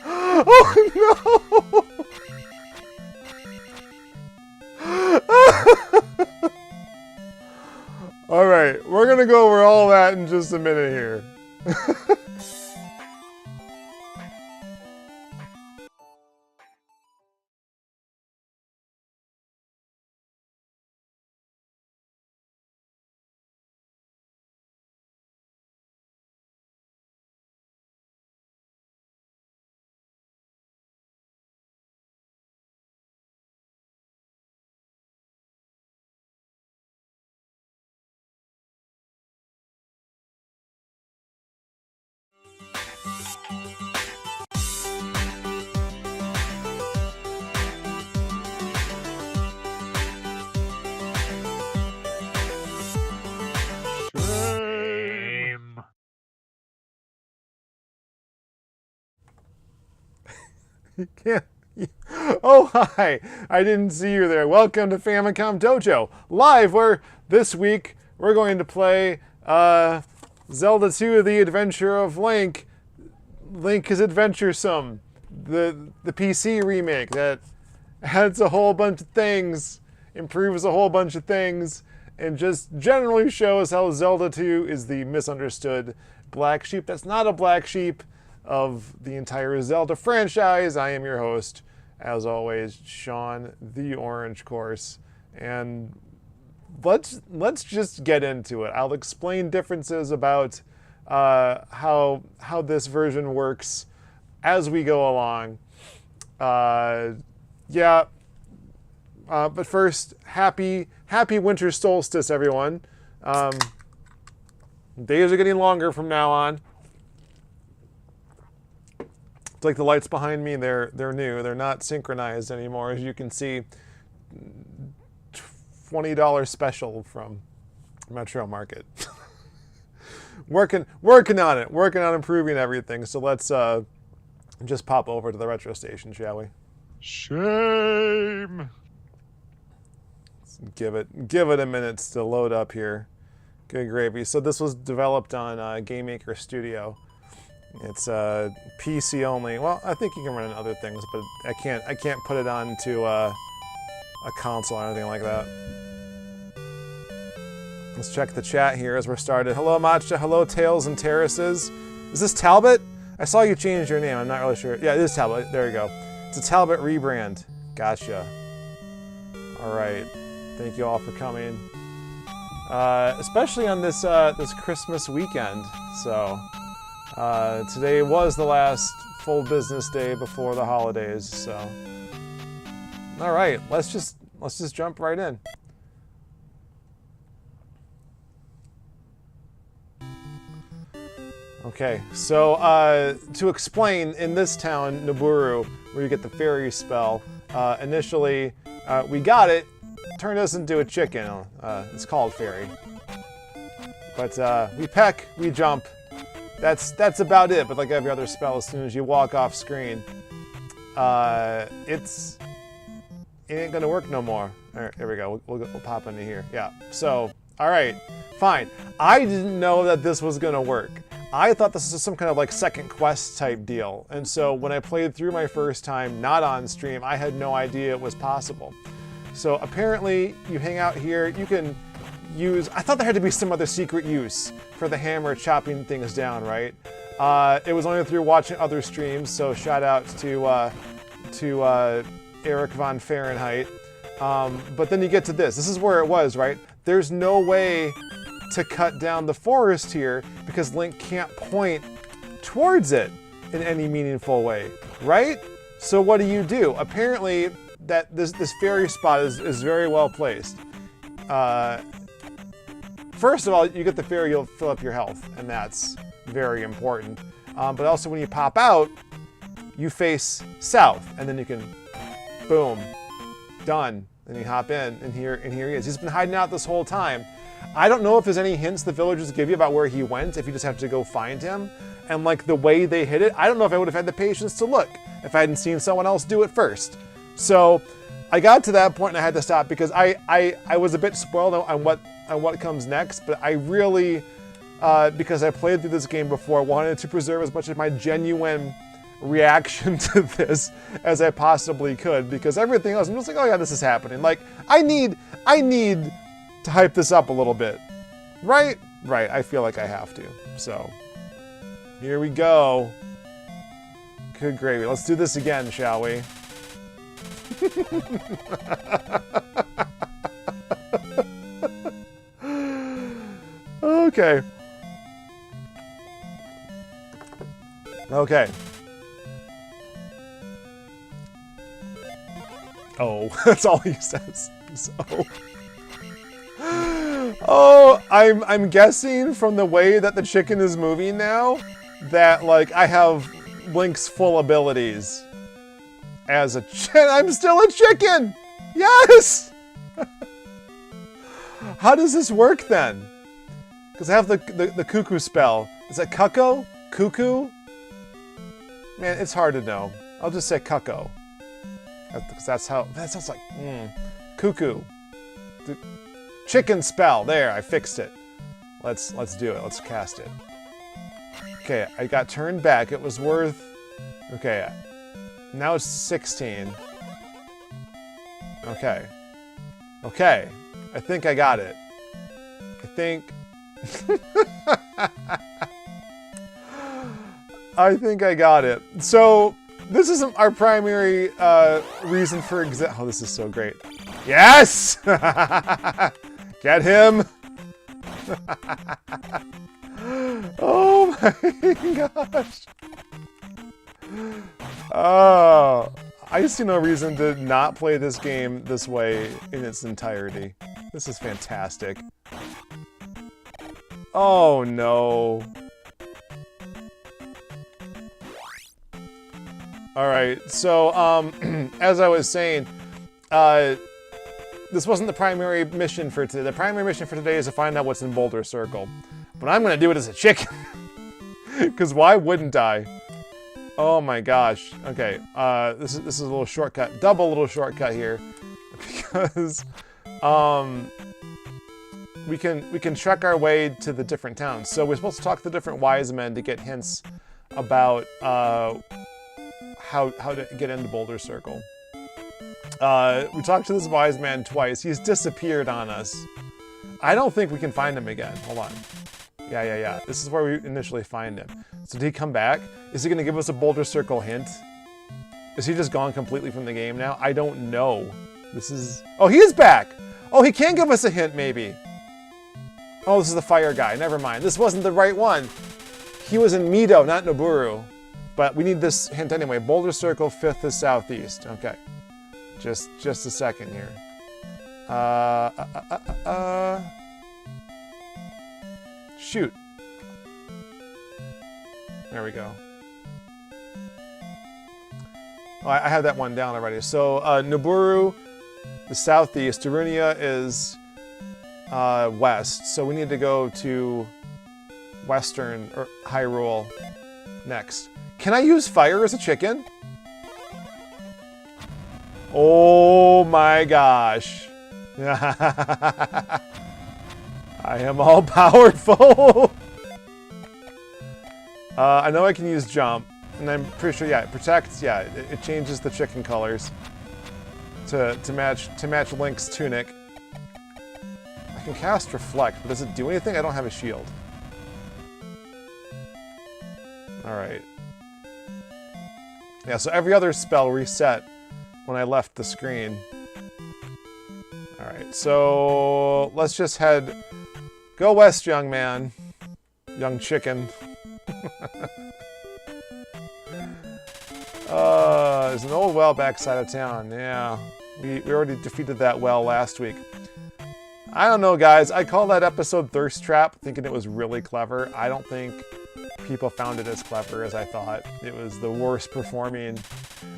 Oh no! Alright, we're gonna go over all that in just a minute here. You can't. Oh, hi. I didn't see you there. Welcome to Famicom Dojo, live, where this week we're going to play Zelda II, The Adventure of Link. Link is Adventuresome. The PC remake that adds a whole bunch of things, improves a whole bunch of things, and just generally shows how Zelda II is the misunderstood black sheep that's not a black sheep of the entire Zelda franchise. I am your host, as always, Sean, the Orange Course, and let's just get into it. I'll explain differences about how this version works as we go along. But first, happy winter solstice, everyone. Days are getting longer from now on. It's like the lights behind me, they're new. They're not synchronized anymore, as you can see. $20 special from Metro Market. working on it, working on improving everything. So let's just pop over to the retro station, shall we? Shame. Let's give it a minute to load up here. Good gravy. So this was developed on Game Maker Studio. It's PC only. Well, I think you can run in other things, but I can't put it onto a console or anything like that. Let's check the chat here as we're started. Hello, Matcha. Hello, Tales and Terraces. Is this Talbot? I saw you change your name. I'm not really sure. Yeah, it is Talbot. There you go. It's a Talbot rebrand. Gotcha. All right. Thank you all for coming. Especially on this this Christmas weekend. So. Today was the last full business day before the holidays, so. All right, let's just jump right in. Okay, so to explain, in this town, Naburu, where you get the fairy spell, initially we got it, turned us into a chicken. It's called fairy. But we peck, we jump. That's about it, but like every other spell, as soon as you walk off screen, it ain't gonna work no more. All right, here we go. We'll pop into here. Yeah. So, all right, fine. I didn't know that this was gonna work. I thought this was some kind of like second quest type deal, and so when I played through my first time, not on stream, I had no idea it was possible. So apparently, you hang out here. You can use. I thought there had to be some other secret use for the hammer chopping things down, right? It was only through watching other streams, so shout out to Eric von Fahrenheit. But then you get to this. This is where it was, right? There's no way to cut down the forest here because Link can't point towards it in any meaningful way, right? So what do? Apparently, that this fairy spot is very well placed. First of all, you get the fairy, you'll fill up your health, and that's very important. But also when you pop out, you face south, and then you can, boom, done. And you hop in, and here he is. He's been hiding out this whole time. I don't know if there's any hints the villagers give you about where he went, if you just have to go find him. And like the way they hit it, I don't know if I would have had the patience to look if I hadn't seen someone else do it first. So I got to that point and I had to stop because I was a bit spoiled on what comes next, but I really because I played through this game before, wanted to preserve as much of my genuine reaction to this as I possibly could, because everything else, I'm just like, oh yeah, this is happening. Like, I need to hype this up a little bit. Right? Right, I feel like I have to. So, here we go. Good gravy. Let's do this again, shall we? Okay. Okay. Oh, that's all he says. So. Oh, I'm guessing from the way that the chicken is moving now that, like, I have Link's full abilities as a I'm still a chicken! Yes! How does this work then? Because I have the cuckoo spell. Is that Cucco? Cuckoo? Man, it's hard to know. I'll just say Cucco. Because that's how, that sounds like, cuckoo. The chicken spell, there, I fixed it. Let's do it, let's cast it. Okay, I got turned back, it was worth, okay, now it's 16. Okay. Okay, I think I got it. I think... I think I got it. So, this isn't our primary reason for oh, this is so great. Yes! Get him! Oh my gosh. Oh, I see no reason to not play this game this way in its entirety. This is fantastic. Oh no. Alright, so, as I was saying, this wasn't the primary mission for today. The primary mission for today is to find out what's in Boulder Circle. But I'm gonna do it as a chicken. Because why wouldn't I? Oh my gosh. Okay, this is a little shortcut. Double little shortcut here. Because, we can trek our way to the different towns. So we're supposed to talk to the different wise men to get hints about, how to get into Boulder Circle. We talked to this wise man twice. He's disappeared on us. I don't think we can find him again. Hold on. Yeah. This is where we initially find him. So did he come back? Is he going to give us a Boulder Circle hint? Is he just gone completely from the game now? I don't know. This is... Oh, he is back! Oh, he can give us a hint, maybe. Oh, this is the fire guy. Never mind. This wasn't the right one. He was in Mido, not Noburu. But we need this hint anyway. Boulder Circle, 5th is southeast. Okay. Just a second here. Shoot. There we go. Oh, I have that one down already. So, Noburu, the southeast. Darunia is west. So we need to go to western, or Hyrule next. Can I use fire as a chicken? Oh my gosh. I am all powerful. I know I can use jump, and I'm pretty sure, yeah, it protects, yeah, it changes the chicken colors to match Link's tunic. I can cast reflect, but does it do anything? I don't have a shield. Alright. Yeah, so every other spell reset when I left the screen. Alright, so let's just head... Go west, young man. Young chicken. There's an old well backside of town. Yeah, we already defeated that well last week. I don't know, guys. I call that episode Thirst Trap, thinking it was really clever. I don't think people found it as clever as I thought. It was the worst performing.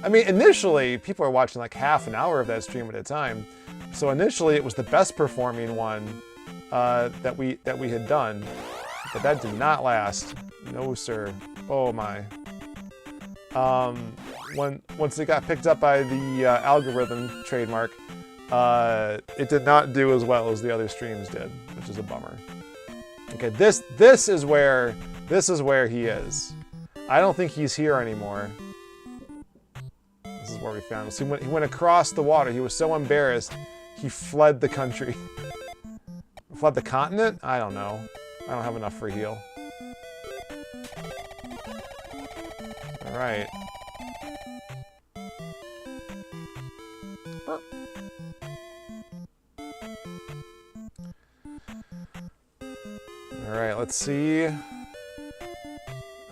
I mean, initially, people were watching like half an hour of that stream at a time. So initially, it was the best performing one that we had done. But that did not last. No, sir. Oh my. Once it got picked up by the algorithm trademark, it did not do as well as the other streams did, which is a bummer. Okay, this is where he is. I don't think he's here anymore. This is where we found him. So he went across the water. He was so embarrassed, he fled the country. Fled the continent? I don't know. I don't have enough for heal. All right. All right, let's see.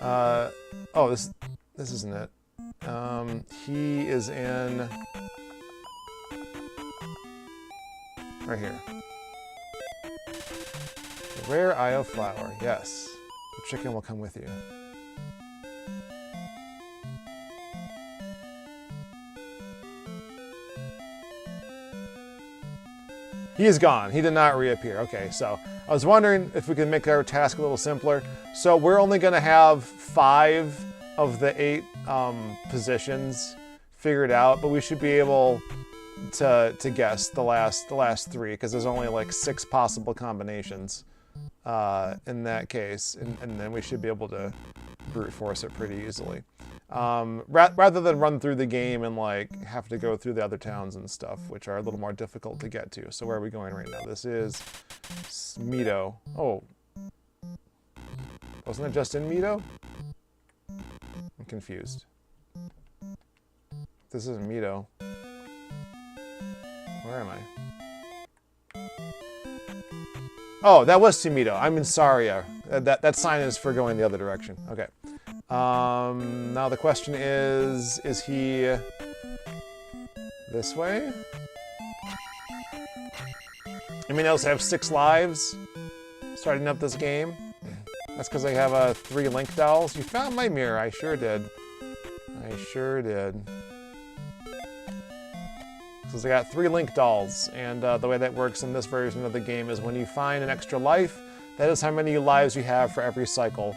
Oh, this isn't it. He is in right here. The rare eye of flower. Yes, the chicken will come with you. He is gone. He did not reappear. Okay, so I was wondering if we could make our task a little simpler. So we're only going to have 5 of the 8 positions figured out, but we should be able to guess the last 3 because there's only like 6 possible combinations in that case, and then we should be able to brute force it pretty easily. Rather than run through the game and like have to go through the other towns and stuff, which are a little more difficult to get to. So where are we going right now? This is Mito. Oh, wasn't it just in Mito? I'm confused. This isn't Mito. Where am I? Oh, that was Mito. I'm in Saria. That sign is for going the other direction. Okay. Now the question is he this way? I mean, I also have 6 lives starting up this game. That's because I have 3 Link dolls. You found my mirror. I sure did. I sure did. Because I got 3 Link dolls, and the way that works in this version of the game is when you find an extra life, that is how many lives you have for every cycle.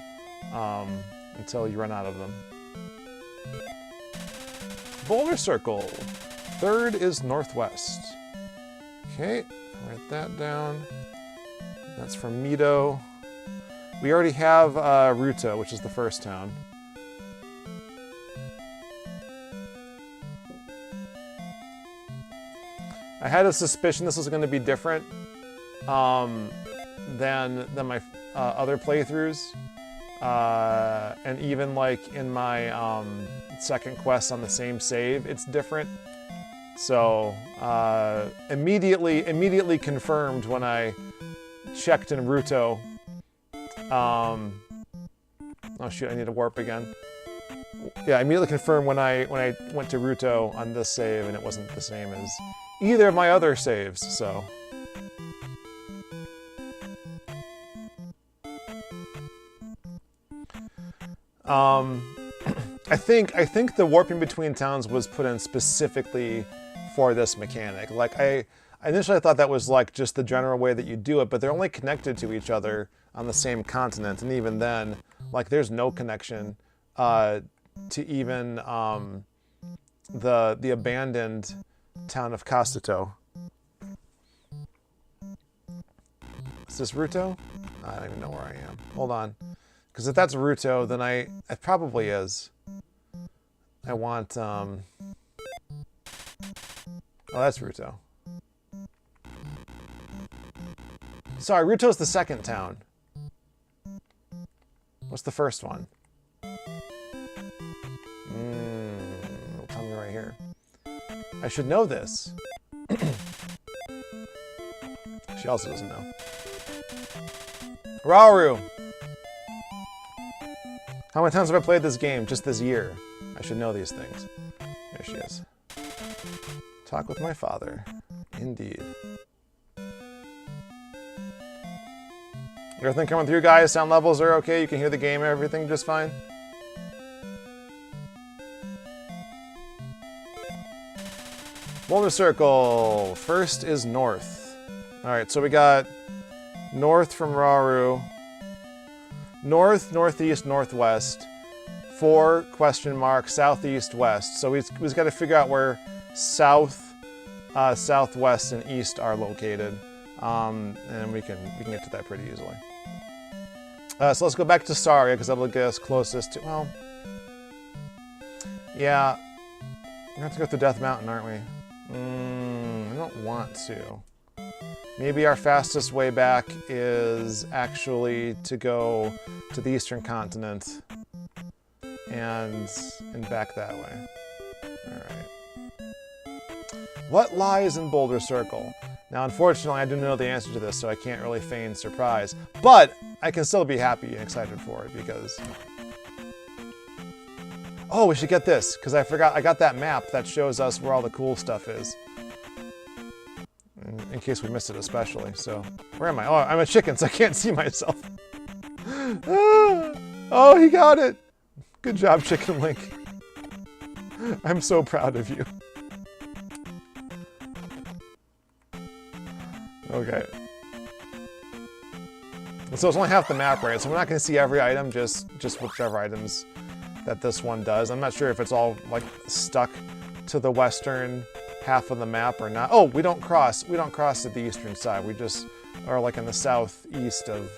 Until you run out of them. Boulder Circle. 3rd is northwest. Okay, write that down. That's from Mito. We already have Ruto, which is the first town. I had a suspicion this was going to be different than my other playthroughs. And even like in my second quest on the same save, it's different. So immediately confirmed when I checked in Ruto. Oh shoot, I need to warp again. Yeah, I immediately confirmed when I went to Ruto on this save, and it wasn't the same as either of my other saves. So. I think the warping between towns was put in specifically for this mechanic. Like I initially thought that was like just the general way that you do it, but they're only connected to each other on the same continent, and even then, like there's no connection to even the abandoned town of Kasuto. Is this Ruto? I don't even know where I am. Hold on. Because if that's Ruto, then it probably is. I want, oh, that's Ruto. Sorry, Ruto's the second town. What's the first one? It'll tell me right here. I should know this. She also doesn't know. Rauru! How many times have I played this game just this year? I should know these things. There she is. Talk with my father. Indeed. Everything coming through, guys? Sound levels are okay? You can hear the game and everything just fine? Boulder Circle. 1st is north. Alright, so we got north from Rauru. North, northeast, northwest. 4 ? Southeast, west. So we've got to figure out where south, southwest, and east are located. And we can get to that pretty easily. So let's go back to Saria, because that'll get us closest to... Well... Yeah. We're gonna have to go through Death Mountain, aren't we? I don't want to. Maybe our fastest way back is actually to go to the Eastern Continent and back that way. Alright. What lies in Boulder Circle? Now, unfortunately, I do know the answer to this, so I can't really feign surprise. But I can still be happy and excited for it because... Oh, we should get this, because I forgot. I got that map that shows us where all the cool stuff is. In case we missed it especially, so... Where am I? Oh, I'm a chicken, so I can't see myself. Oh, he got it! Good job, Chicken Link. I'm so proud of you. Okay. So it's only half the map, right? So we're not going to see every item, just whichever items that this one does. I'm not sure if it's all, like, stuck to the western half of the map or not. Oh, we don't cross. We don't cross at the eastern side. We just are, like, in the southeast of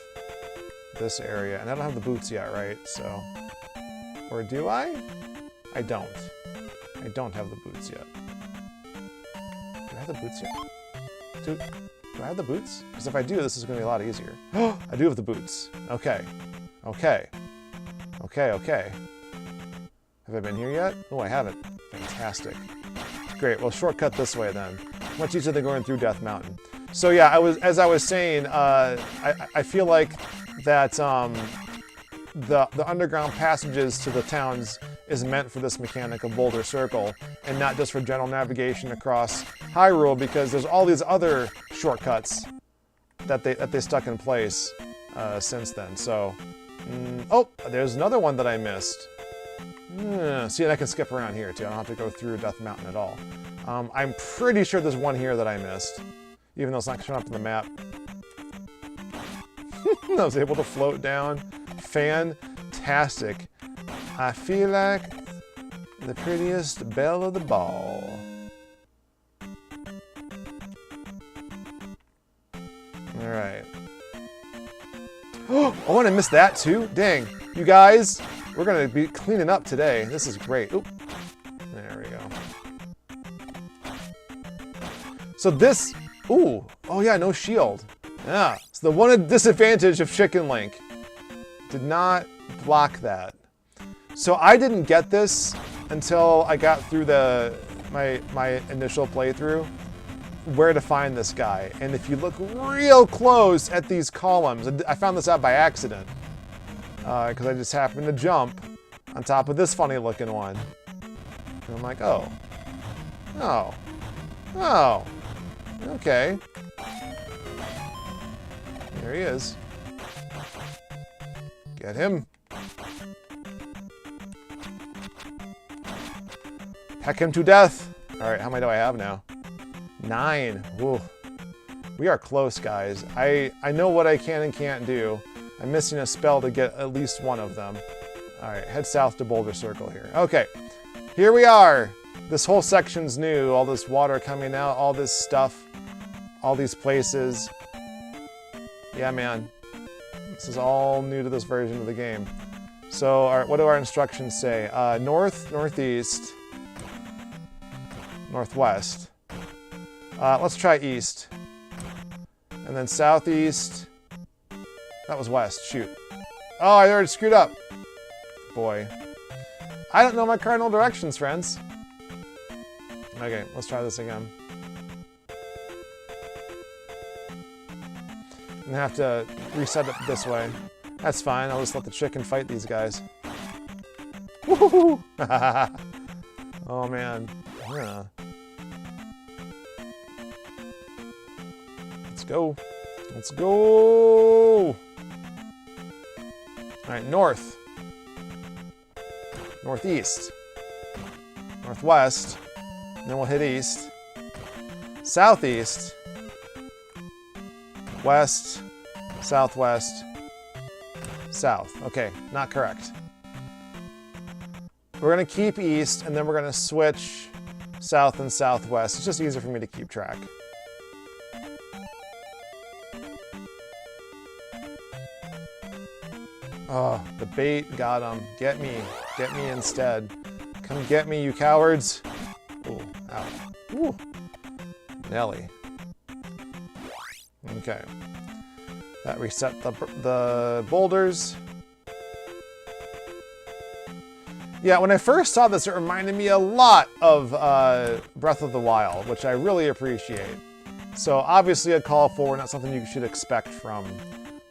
this area. And I don't have the boots yet, right? So... Or do I? I don't. I don't have the boots yet. Do I have the boots yet? Do I have the boots? Because if I do, this is going to be a lot easier. I do have the boots. Okay. Okay. Okay, okay. Have I been here yet? Oh, I haven't. Fantastic. Great. Well, shortcut this way then. Much easier than going through Death Mountain. So yeah, as I was saying, I feel like that the underground passages to the towns is meant for this mechanic of Boulder Circle, and not just for general navigation across Hyrule, because there's all these other shortcuts that they stuck in place since then. So, oh, there's another one that I missed. See, and I can skip around here too. I don't have to go through Death Mountain at all. I'm pretty sure there's one here that I missed, even though it's not showing up in the map. I was able to float down. Fantastic. I feel like the prettiest belle of the ball. Alright. Oh, and I missed that too? Dang. You guys, we're going to be cleaning up today. This is great. Oop. There we go. So this... Ooh. Oh yeah, no shield. Yeah. It's the one disadvantage of Chicken Link. Did not block that. So I didn't get this until I got through my initial playthrough, where to find this guy. And if you look real close at these columns, I found this out by accident, because I just happened to jump on top of this funny looking one. And I'm like, oh, oh, oh, okay. There he is. Get him. Peck him to death. All right, how many do I have now? 9. Ooh. We are close, guys. I know what I can and can't do. I'm missing a spell to get at least one of them. All right, head south to Boulder Circle here. Okay, here we are. This whole section's new. All this water coming out, all this stuff, all these places. Yeah, man. This is all new to this version of the game. So, what do our instructions say? North, northeast, northwest. Let's try east. And then southeast. That was west. Shoot. Oh, I already screwed up. Boy. I don't know my cardinal directions, friends. Okay, let's try this again. I'm gonna have to reset it this way. That's fine, I'll just let the chicken fight these guys. Woohoo! Oh man. Yeah. Let's go. Let's go! Alright, north. Northeast. Northwest. And then we'll hit east. Southeast. West, southwest, south. Okay, not correct. We're gonna keep east, and then we're gonna switch south and southwest. It's just easier for me to keep track. Oh, the bait got him. Get me instead. Come get me, you cowards. Ooh, ow. Ooh. Nelly. Okay. That reset the boulders. Yeah, when I first saw this, it reminded me a lot of Breath of the Wild, which I really appreciate. So obviously a call forward, not something you should expect from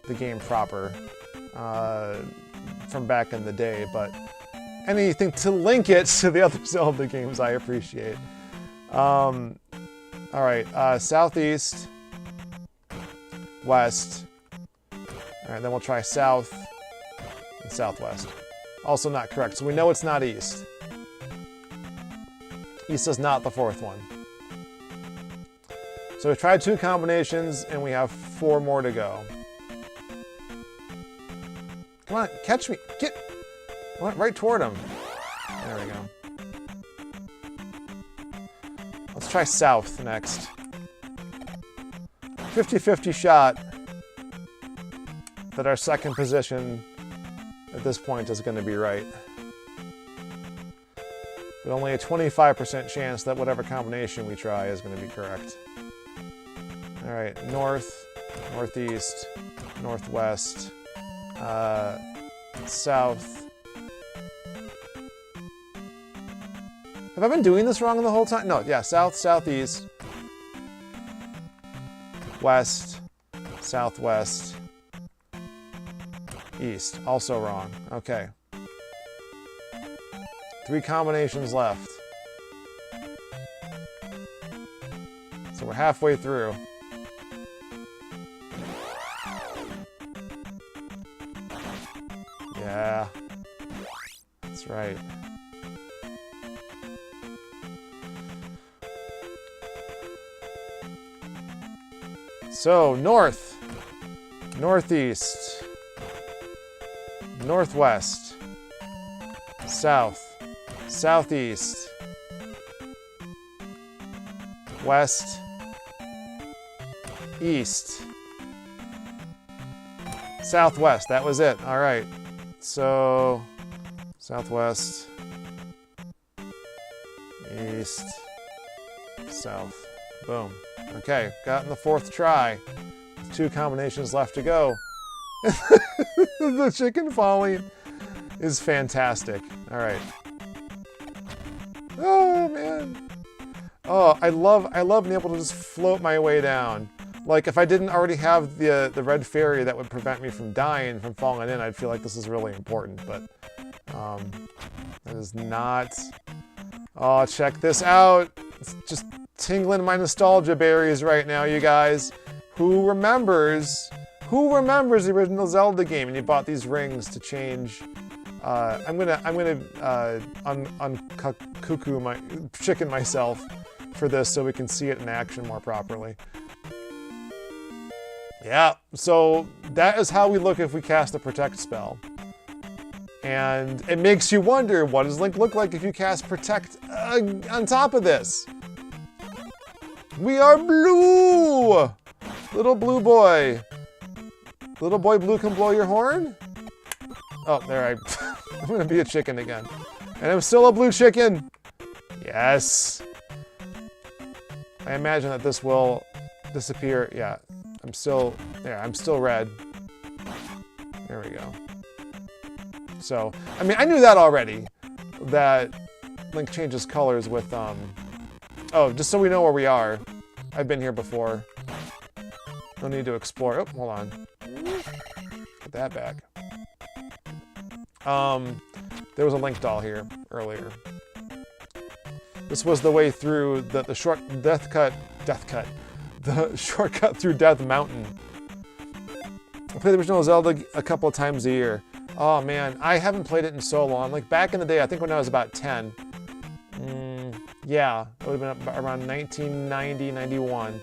the game proper, from back in the day, but anything to link it to the other Zelda games I appreciate. All right, southeast, west. All right, then we'll try south and southwest. Also not correct, so we know it's not east. East is not the fourth one. So we tried 2 combinations, and we have 4 more to go. Come on, catch me. Get. I went right toward him. There we go. Let's try south next. 50-50 shot that our second position at this point is going to be right. But only a 25% chance that whatever combination we try is going to be correct. All right, north, northeast, northwest, south. Have I been doing this wrong the whole time? No, yeah, south, southeast, west, southwest, east. Also wrong. Okay. 3 combinations left. So we're halfway through. Yeah. That's right. So, north, northeast, northwest, south, southeast, west, east, southwest. That was it. All right. So, southwest, east, south. Boom. Okay, got in the 4th try. 2 combinations left to go. The chicken falling is fantastic. All right. Oh man. Oh, I love being able to just float my way down. Like if I didn't already have the red fairy that would prevent me from dying from falling in, I'd feel like this is really important. But that is not. Oh, check this out. It's just tingling my nostalgia berries right now, you guys. Who remembers the original Zelda game and you bought these rings to change? I'm gonna cuckoo my chicken myself for this so we can see it in action more properly. Yeah, so that is how we look if we cast a protect spell. And it makes you wonder, what does Link look like if you cast protect on top of this? We are blue! Little blue boy. Little boy blue can blow your horn? Oh, there I'm gonna be a chicken again. And I'm still a blue chicken! Yes! I imagine that this will disappear. Yeah, I'm still red. There we go. So, I mean, I knew that already. That Link changes colors with, oh, just so we know where we are. I've been here before. No need to explore. Oh, hold on. Put that back. There was a Link doll here earlier. This was the way through the short the shortcut through Death Mountain. I play the original Zelda a couple of times a year. Oh man, I haven't played it in so long. Like back in the day, I think when I was about 10. Yeah, it would have been around 1990, 91.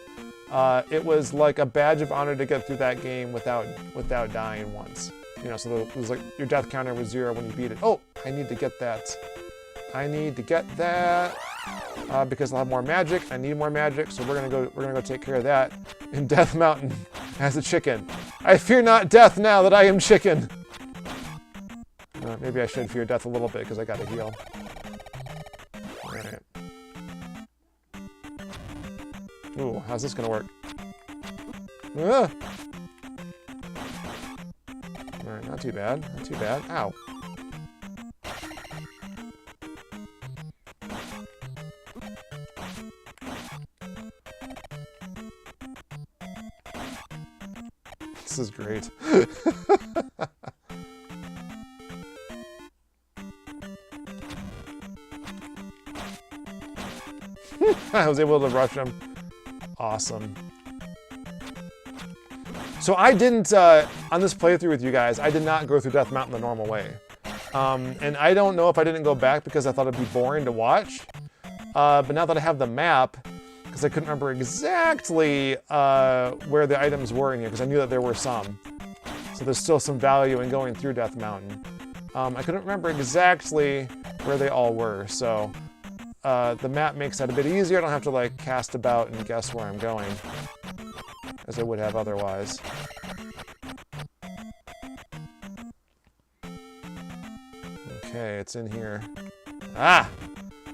It was like a badge of honor to get through that game without dying once. You know, so it was like your death counter was 0 when you beat it. Oh, I need to get that. I need to get that because I'll have more magic. I need more magic, so we're gonna go take care of that in Death Mountain as a chicken. I fear not death now that I am chicken. Maybe I should fear death a little bit because I got to heal. Alright. Ooh, how's this gonna work? Ah! Alright, not too bad. Not too bad. Ow. This is great. I was able to rush him. Awesome. So I didn't, on this playthrough with you guys, I did not go through Death Mountain the normal way. And I don't know if I didn't go back because I thought it'd be boring to watch. But now that I have the map, because I couldn't remember exactly where the items were in here, because I knew that there were some. So there's still some value in going through Death Mountain. I couldn't remember exactly where they all were, so the map makes that a bit easier. I don't have to like cast about and guess where I'm going, as I would have otherwise. Okay, it's in here. Ah!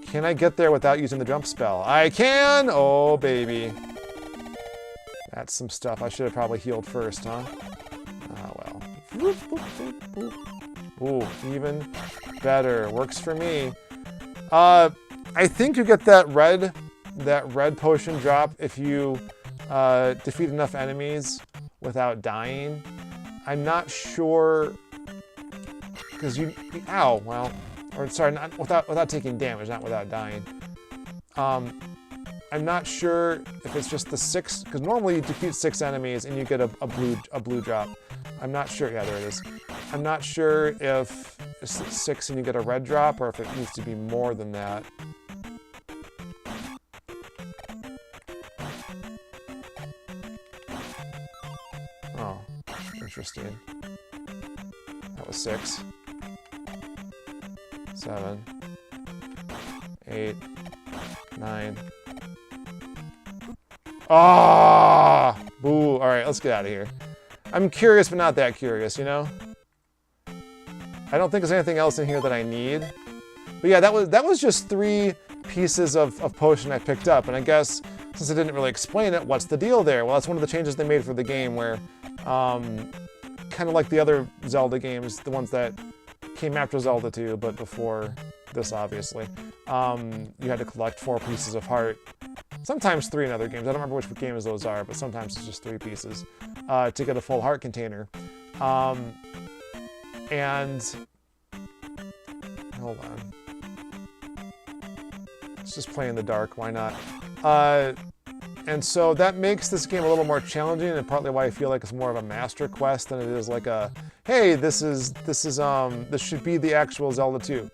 Can I get there without using the jump spell? I can! Oh, baby. That's some stuff. I should have probably healed first, huh? Ah, well. Whoop, whoop, whoop, whoop. Ooh, even better. Works for me. I think you get that red potion drop if you defeat enough enemies without dying. I'm not sure, because ow, well, or sorry, not without taking damage, not without dying. I'm not sure if it's just the 6, because normally you defeat 6 enemies and you get a blue drop. I'm not sure. Yeah, there it is. I'm not sure if it's 6 and you get a red drop, or if it needs to be more than that. Oh, interesting. That was 6. 7. 8. 9. Ah! Boo. Alright, let's get out of here. I'm curious, but not that curious, you know? I don't think there's anything else in here that I need. But yeah, that was just 3 pieces of potion I picked up. And I guess, since I didn't really explain it, what's the deal there? Well, that's one of the changes they made for the game where, kind of like the other Zelda games, the ones that came after Zelda II, but before this, obviously, you had to collect 4 pieces of heart. Sometimes 3 in other games. I don't remember which games those are, but sometimes it's just 3 pieces to get a full heart container. And hold on, let's just play in the dark. Why not? And so that makes this game a little more challenging, and partly why I feel like it's more of a master quest than it is like a, hey, this should be the actual Zelda 2.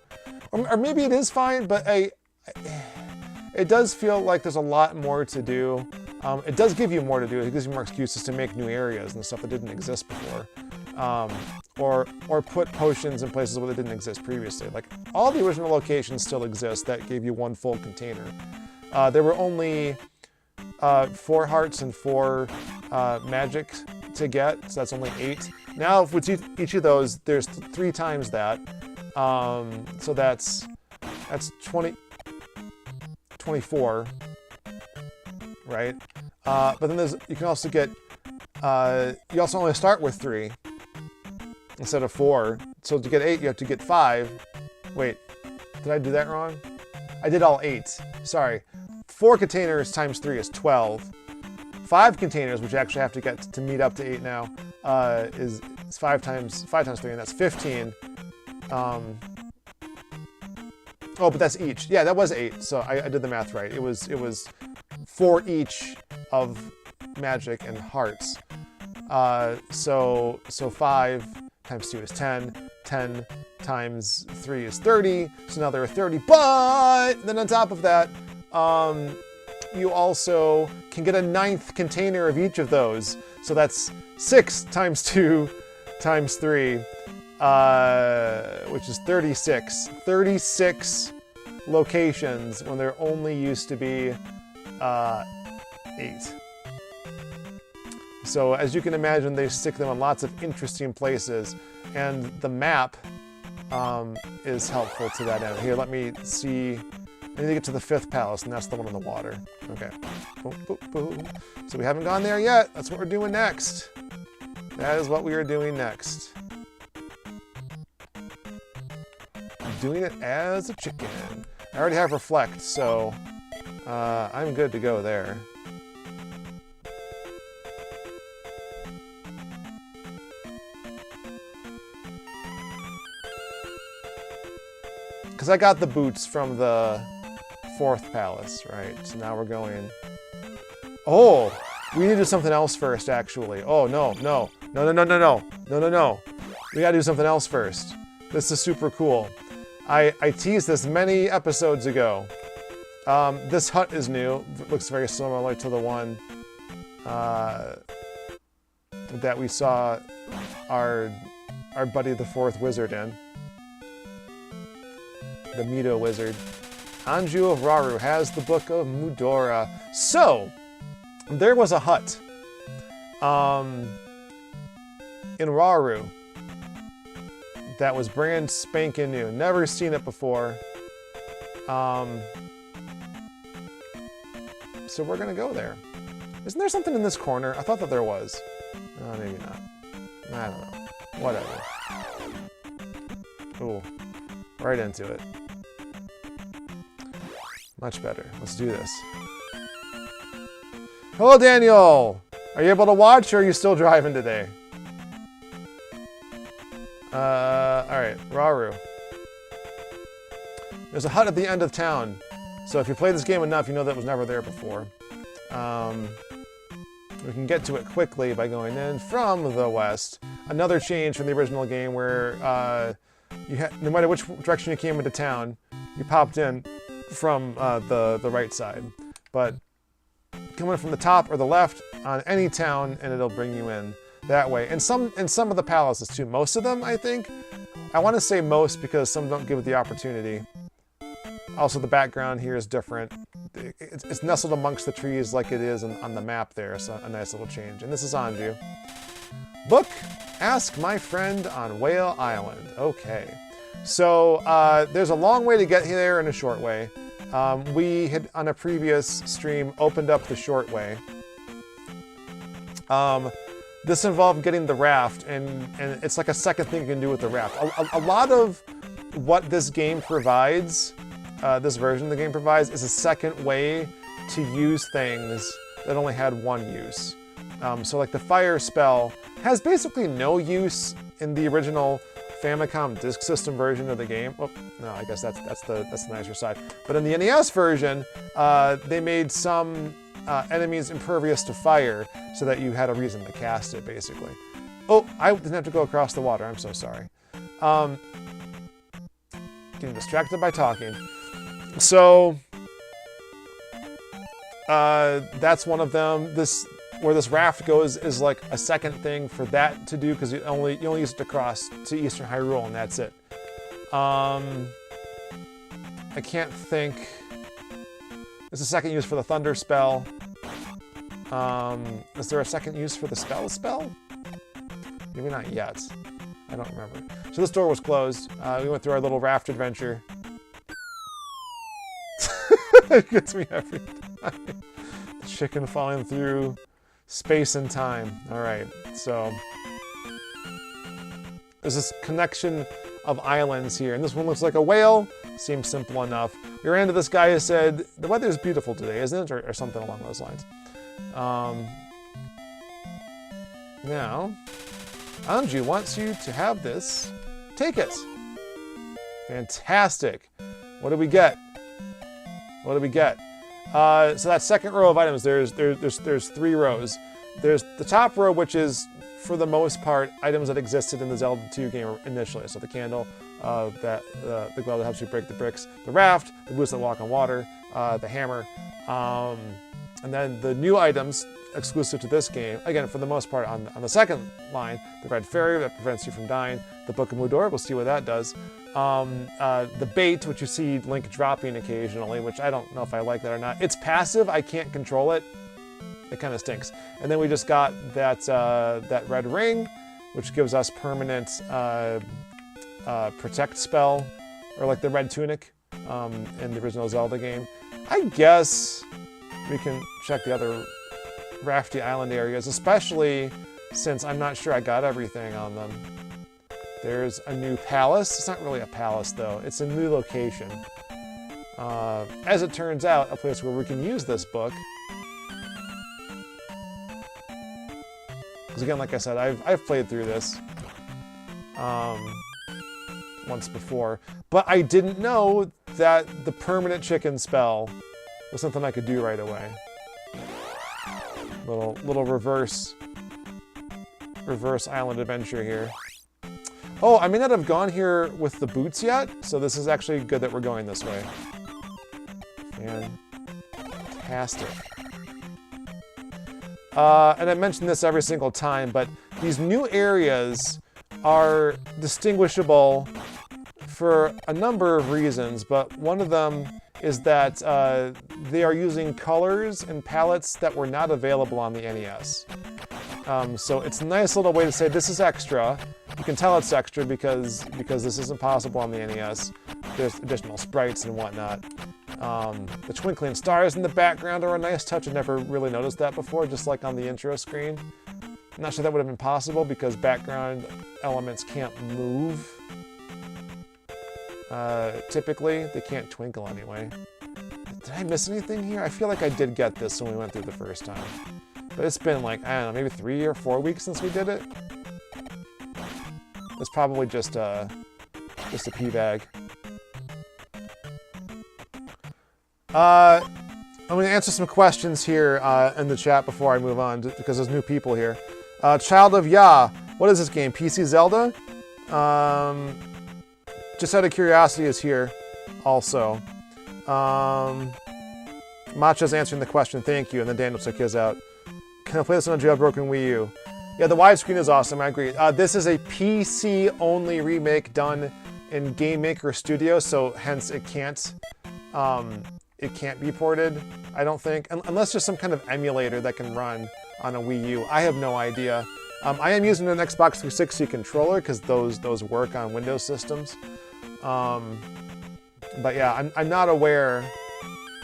Or maybe it is fine, but it does feel like there's a lot more to do. It does give you more to do. It gives you more excuses to make new areas and stuff that didn't exist before. Or put potions in places where they didn't exist previously. Like, all the original locations still exist that gave you 1 full container. There were only 4 hearts and 4 magic to get, so that's only 8. Now, with each of those, there's 3 times that. So that's 24, right? But then you can also get, you also only start with 3 instead of 4. So to get 8, you have to get 5. Wait, did I do that wrong? I did all 8, sorry. 4 containers times 3 is 12. 5 containers, which you actually have to get to meet up to 8 now, is 5 times 3, and that's 15. Oh, but that's each. Yeah, that was 8. So I did the math right. It was 4 each of magic and hearts. So 5 times 2 is 10. 10 times 3 is 30. So now there are 30. But then on top of that, you also can get a 9th container of each of those. So that's 6 times 2 times 3, which is 36. 36 locations when there only used to be 8. So as you can imagine, they stick them in lots of interesting places. And the map is helpful to that end. Here, let me see. I need to get to the 5th palace, and that's the one in the water. Okay. Boom, boom, boom. So we haven't gone there yet. That's what we're doing next. That is what we are doing next. I'm doing it as a chicken. I already have Reflect, so I'm good to go there. Because I got the boots from the 4th palace, right? So now we're going... Oh! We need to do something else first, actually. Oh, no, no. No, no, no, no, no. No, no, no. We gotta do something else first. This is super cool. I teased this many episodes ago. This hut is new. It looks very similar to the one that we saw our buddy the 4th wizard in. The Mito wizard. Anju of Rauru has the Book of Mudora. So, there was a hut in Rauru that was brand spanking new. Never seen it before. So we're gonna go there. Isn't there something in this corner? I thought that there was. Oh, maybe not. I don't know. Whatever. Ooh. Right into it. Much better. Let's do this. Hello, Daniel! Are you able to watch, or are you still driving today? Alright. Rauru. There's a hut at the end of town. So if you play this game enough, you know that was never there before. We can get to it quickly by going in from the west. Another change from the original game where no matter which direction you came into town, you popped in from the right side. But come in from the top or the left on any town, and it'll bring you in that way. And some of the palaces too. Most of them, I think. I want to say most because some don't give it the opportunity. Also, the background here is different. It's nestled amongst the trees like it is on the map there, so a nice little change. And this is Anju. Book, Ask My Friend on Whale Island. Okay. So, there's a long way to get there and a short way. We had, on a previous stream, opened up the short way. This involved getting the raft, and it's like a second thing you can do with the raft. A lot of what this game provides, this version of the game provides, is a second way to use things that only had one use. So like the fire spell has basically no use in the original Famicom disk system version of the game. Oh, no, I guess that's the nicer side. But in the NES version, they made some enemies impervious to fire so that you had a reason to cast it, basically. Oh, I didn't have to go across the water. I'm so sorry. Getting distracted by talking. So, that's one of them. Where this raft goes is like a second thing for that to do, because you only use it to cross to Eastern Hyrule, and that's it. I can't think. There's a second use for the thunder spell. Is there a second use for the spell? Maybe not yet. I don't remember. So this door was closed. We went through our little raft adventure. It gets me every time. The chicken falling through space and time. All right, so there's this connection of islands here, and this one looks like a whale. Seems simple enough. We ran into this guy who said, the weather's beautiful today, isn't it? Or something along those lines. Now, Anju wants you to have this. Take it. Fantastic. What do we get? What do we get? So that second row of items, there's 3 rows. There's the top row, which is, for the most part, items that existed in the Zelda II game initially. So the candle, the glove that helps you break the bricks, the raft, the boots that walk on water, the hammer, and then the new items exclusive to this game, again, for the most part on the second line, the red fairy that prevents you from dying, the Book of Mudora, we'll see what that does, the bait, which you see Link dropping occasionally, which I don't know if I like that or not. It's passive, I can't control it. It kind of stinks. And then we just got that red ring, which gives us permanent protect spell, or like the red tunic in the original Zelda game. I guess we can check the other Rafty Island areas, especially since I'm not sure I got everything on them. There's a new palace. It's not really a palace though. It's a new location. As it turns out, a place where we can use this book. Because again, like I said, I've played through this once before, but I didn't know that the permanent chicken spell was something I could do right away. Little reverse island adventure here. Oh, I may not have gone here with the boots yet, so this is actually good that we're going this way. Fantastic. And I mention this every single time, but these new areas are distinguishable for a number of reasons, but one of them is that they are using colors and palettes that were not available on the NES. So it's a nice little way to say this is extra. You can tell it's extra because this isn't possible on the NES. There's additional sprites and whatnot. The twinkling stars in the background are a nice touch. I never really noticed that before, just like on the intro screen. I'm not sure that would have been possible because background elements can't move. Typically, they can't twinkle anyway. Did I miss anything here? I feel like I did get this when we went through the first time. But it's been like, I don't know, maybe 3 or 4 weeks since we did it. It's probably just a pea bag. I'm going to answer some questions here in the chat before I move on, because there's new people here. Child of Yah, what is this game? PC Zelda? Just out of curiosity is here also. Macha's answering the question, thank you, and then Daniel took his out. Can I play this on a jailbroken Wii U? Yeah, the widescreen is awesome, I agree. This is a PC-only remake done in Game Maker Studio, so hence it can't be ported, I don't think, unless there's some kind of emulator that can run on a Wii U. I have no idea. I am using an Xbox 360 controller because those work on Windows systems. But yeah, I'm not aware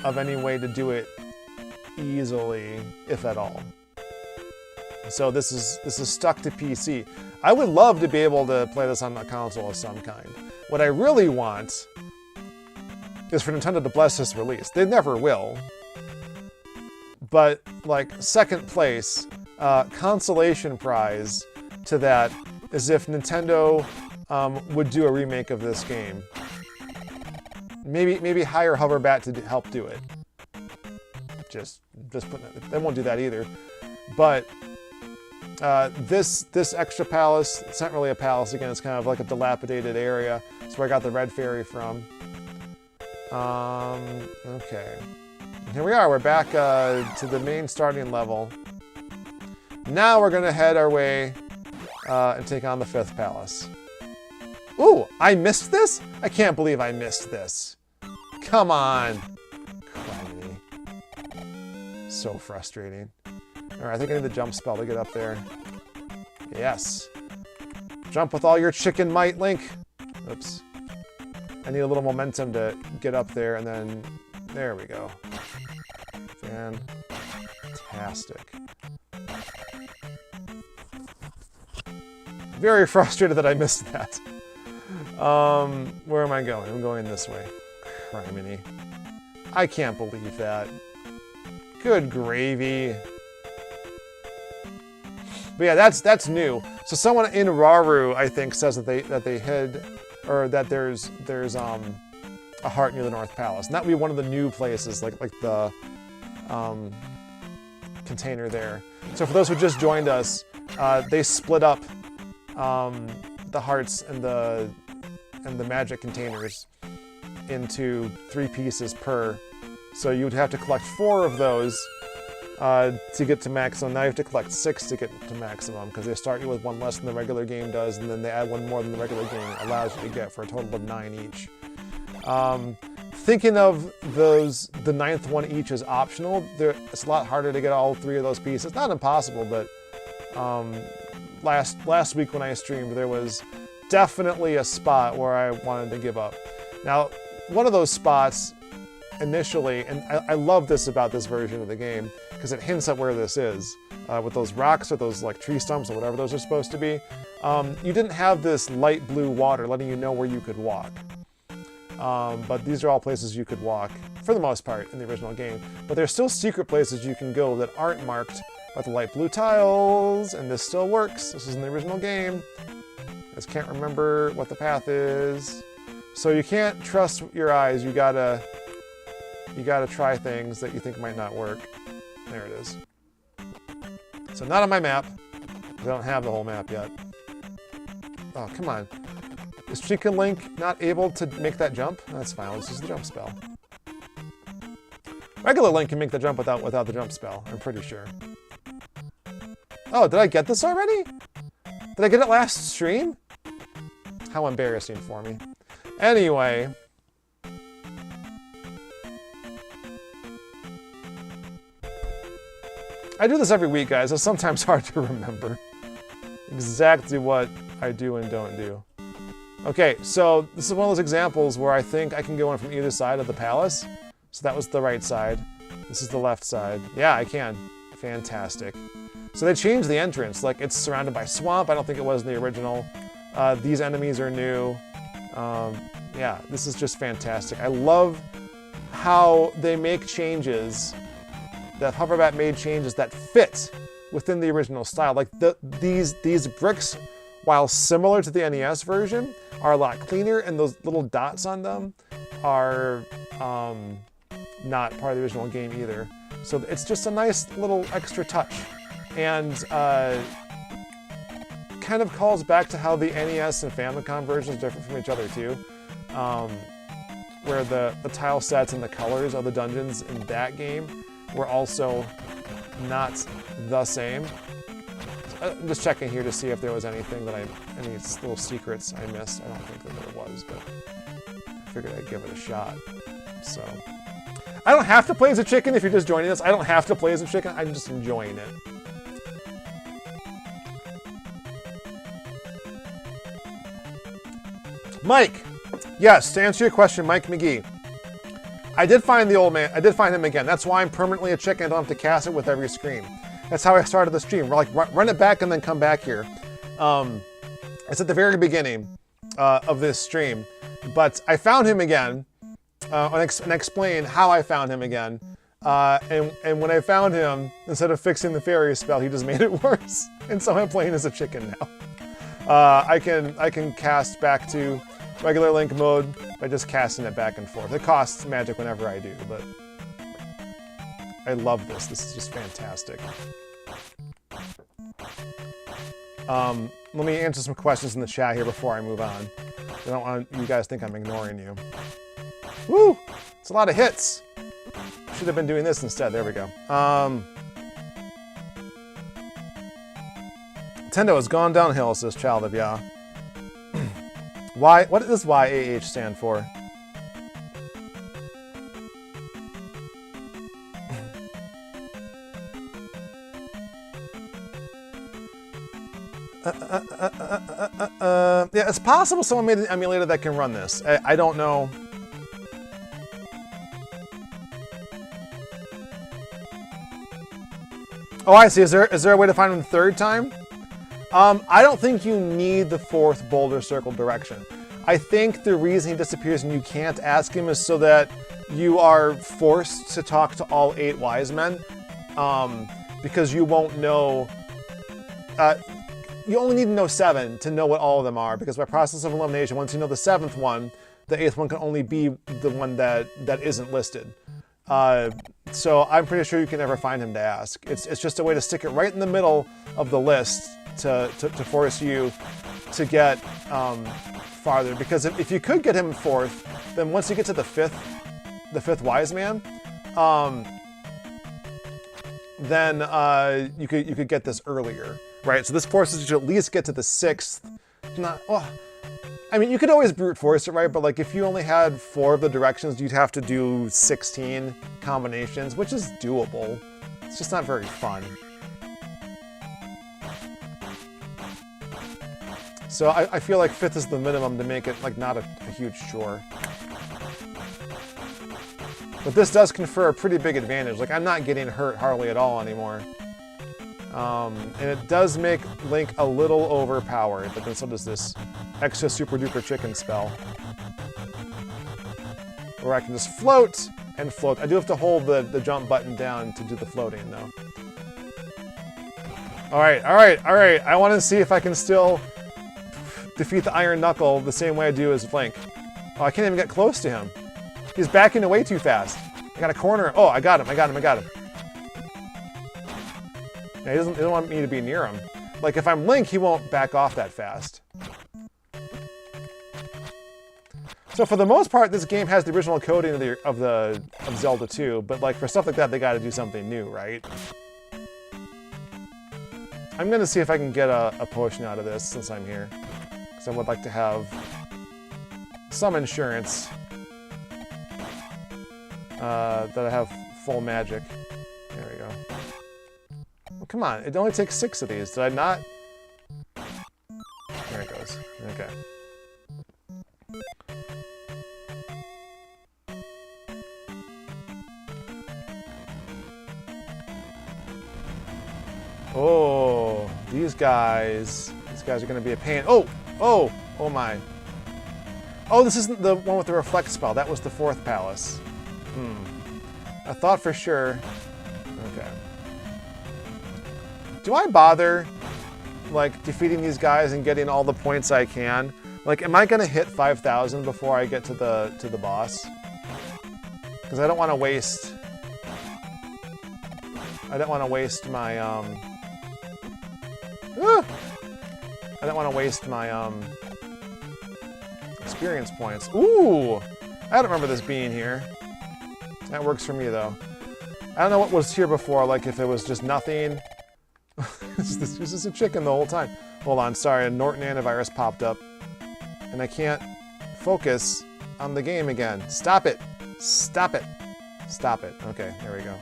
of any way to do it easily, if at all. So this is stuck to PC. I would love to be able to play this on a console of some kind. What I really want is for Nintendo to bless this release. They never will. But like second place, consolation prize to that is if Nintendo would do a remake of this game. Maybe hire Hoverbat to help do it. Just putting it. They won't do that either. But this extra palace, it's not really a palace again. It's kind of like a dilapidated area. That's where I got the red fairy from. Okay. Here we are. We're back to the main starting level. Now we're gonna head our way and take on the 5th palace. Ooh, I missed this? I can't believe I missed this. Come on. Criminy. So frustrating. Alright, I think I need the jump spell to get up there. Yes. Jump with all your chicken might, Link. Oops. I need a little momentum to get up there, and then there we go. Fantastic. Very frustrated that I missed that. Where am I going? I'm going this way. Criminy. I can't believe that. Good gravy. But yeah, that's new. So someone in Raru, I think, says that they hid, or that there's a heart near the North Palace, and that would be one of the new places, like the container there. So for those who just joined us, they split up the hearts and the magic containers into 3 pieces per. So you would have to collect 4 of those to get to maximum. Now you have to collect 6 to get to maximum, because they start you with 1 less than the regular game does, and then they add 1 more than the regular game allows you to get, for a total of 9 each. Thinking of those, the 9th one each is optional. It's a lot harder to get all 3 of those pieces. It's not impossible, but last week when I streamed, there was definitely a spot where I wanted to give up. Now, one of those spots initially, and I love this about this version of the game, because it hints at where this is, with those rocks or those like tree stumps or whatever those are supposed to be. You didn't have this light blue water letting you know where you could walk. But these are all places you could walk, for the most part, in the original game. But there's still secret places you can go that aren't marked by the light blue tiles, and this still works. This is in the original game. I just can't remember what the path is. So you can't trust your eyes. You gotta try things that you think might not work. There it is. So not on my map. I don't have the whole map yet. Oh, come on. Is Chicken Link not able to make that jump? That's fine, let's use the jump spell. Regular Link can make the jump without the jump spell, I'm pretty sure. Oh, did I get this already? Did I get it last stream? How embarrassing for me. Anyway. I do this every week, guys. It's sometimes hard to remember exactly what I do and don't do. Okay, so this is one of those examples where I think I can go in from either side of the palace. So that was the right side. This is the left side. Yeah, I can. Fantastic. So they changed the entrance. Like, it's surrounded by swamp. I don't think it was in the original. These enemies are new. Yeah, this is just fantastic. I love how they make changes, that Hoverbat made changes that fit within the original style. Like, these bricks, while similar to the NES version, are a lot cleaner, and those little dots on them are not part of the original game either. So it's just a nice little extra touch, and kind of calls back to how the NES and Famicom versions are different from each other too, where the tile sets and the colors of the dungeons in that game were also not the same. I'm just checking here to see if there was anything that any little secrets I missed. I don't think that there was, but I figured I'd give it a shot. So, I don't have to play as a chicken if you're just joining us. I don't have to play as a chicken. I'm just enjoying it. Mike, yes, to answer your question, Mike McGee. I did find the old man. I did find him again. That's why I'm permanently a chicken. I don't have to cast it with every scream. That's how I started the stream. We're like, run it back and then come back here. It's at the very beginning of this stream. But I found him again and explain how I found him again. And when I found him, instead of fixing the fairy spell, he just made it worse. And so I'm playing as a chicken now. I can cast back to regular Link mode by just casting it back and forth. It costs magic whenever I do, but I love this. This is just fantastic. Let me answer some questions in the chat here before I move on. I don't want you guys to think I'm ignoring you. Woo! It's a lot of hits. Should have been doing this instead. There we go. Nintendo has gone downhill, says Child of Yah. Why? What does YAH stand for? Yeah, it's possible someone made an emulator that can run this. I don't know. Oh, I see. Is there a way to find him the third time? I don't think you need the fourth Boulder Circle direction. I think the reason he disappears and you can't ask him is so that you are forced to talk to all 8 wise men, because you won't know. You only need to know 7 to know what all of them are, because by process of elimination, once you know the 7th one, the 8th one can only be the one that isn't listed. So I'm pretty sure you can never find him to ask. It's just a way to stick it right in the middle of the list to force you to get farther. Because if you could get him 4th, then once you get to the fifth wise man, then you could get this earlier, right? So this forces you to at least get to the 6th. I mean, you could always brute force it, right? But like, if you only had 4 of the directions, you'd have to do 16 combinations, which is doable. It's just not very fun. So I feel like 5th is the minimum to make it like not a huge chore. But this does confer a pretty big advantage. Like, I'm not getting hurt hardly at all anymore. And it does make Link a little overpowered, but then so does this extra super duper chicken spell. Where I can just float and float. I do have to hold the jump button down to do the floating, though. Alright, alright, alright. I want to see if I can still defeat the Iron Knuckle the same way I do as Link. Oh, I can't even get close to him. He's backing away too fast. I got a corner. Oh, I got him, I got him, I got him. Yeah, he doesn't want me to be near him. Like, if I'm Link, he won't back off that fast. So for the most part, this game has the original coding of Zelda II, but like for stuff like that, they got to do something new, right? I'm gonna see if I can get a potion out of this since I'm here, because I would like to have some insurance that I have full magic. There we go. Well, come on, it only takes 6 of these. Did I not? There it goes. Okay. Oh, these guys are gonna be a pain. Oh, oh, oh my. Oh, this isn't the one with the reflect spell. That was the 4th palace. I thought for sure. Okay. Do I bother, like, defeating these guys and getting all the points I can? Like, am I gonna hit 5,000 before I get to the boss? Because I don't want to waste. I don't want to waste my I don't want to waste my experience points. Ooh! I don't remember this being here. That works for me though. I don't know what was here before, like if it was just nothing. It's just a chicken the whole time. Hold on, sorry, a Norton antivirus popped up. And I can't focus on the game again. Stop it! Stop it! Stop it. Okay, there we go.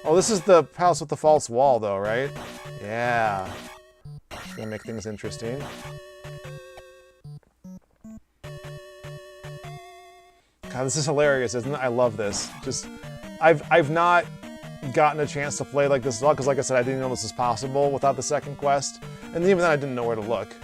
Oh, this is the house with the false wall though, right? Yeah. It's gonna make things interesting. God, this is hilarious, isn't it? I love this. Just, I've not gotten a chance to play like this at all, because like I said, I didn't know this was possible without the second quest. And even then I didn't know where to look.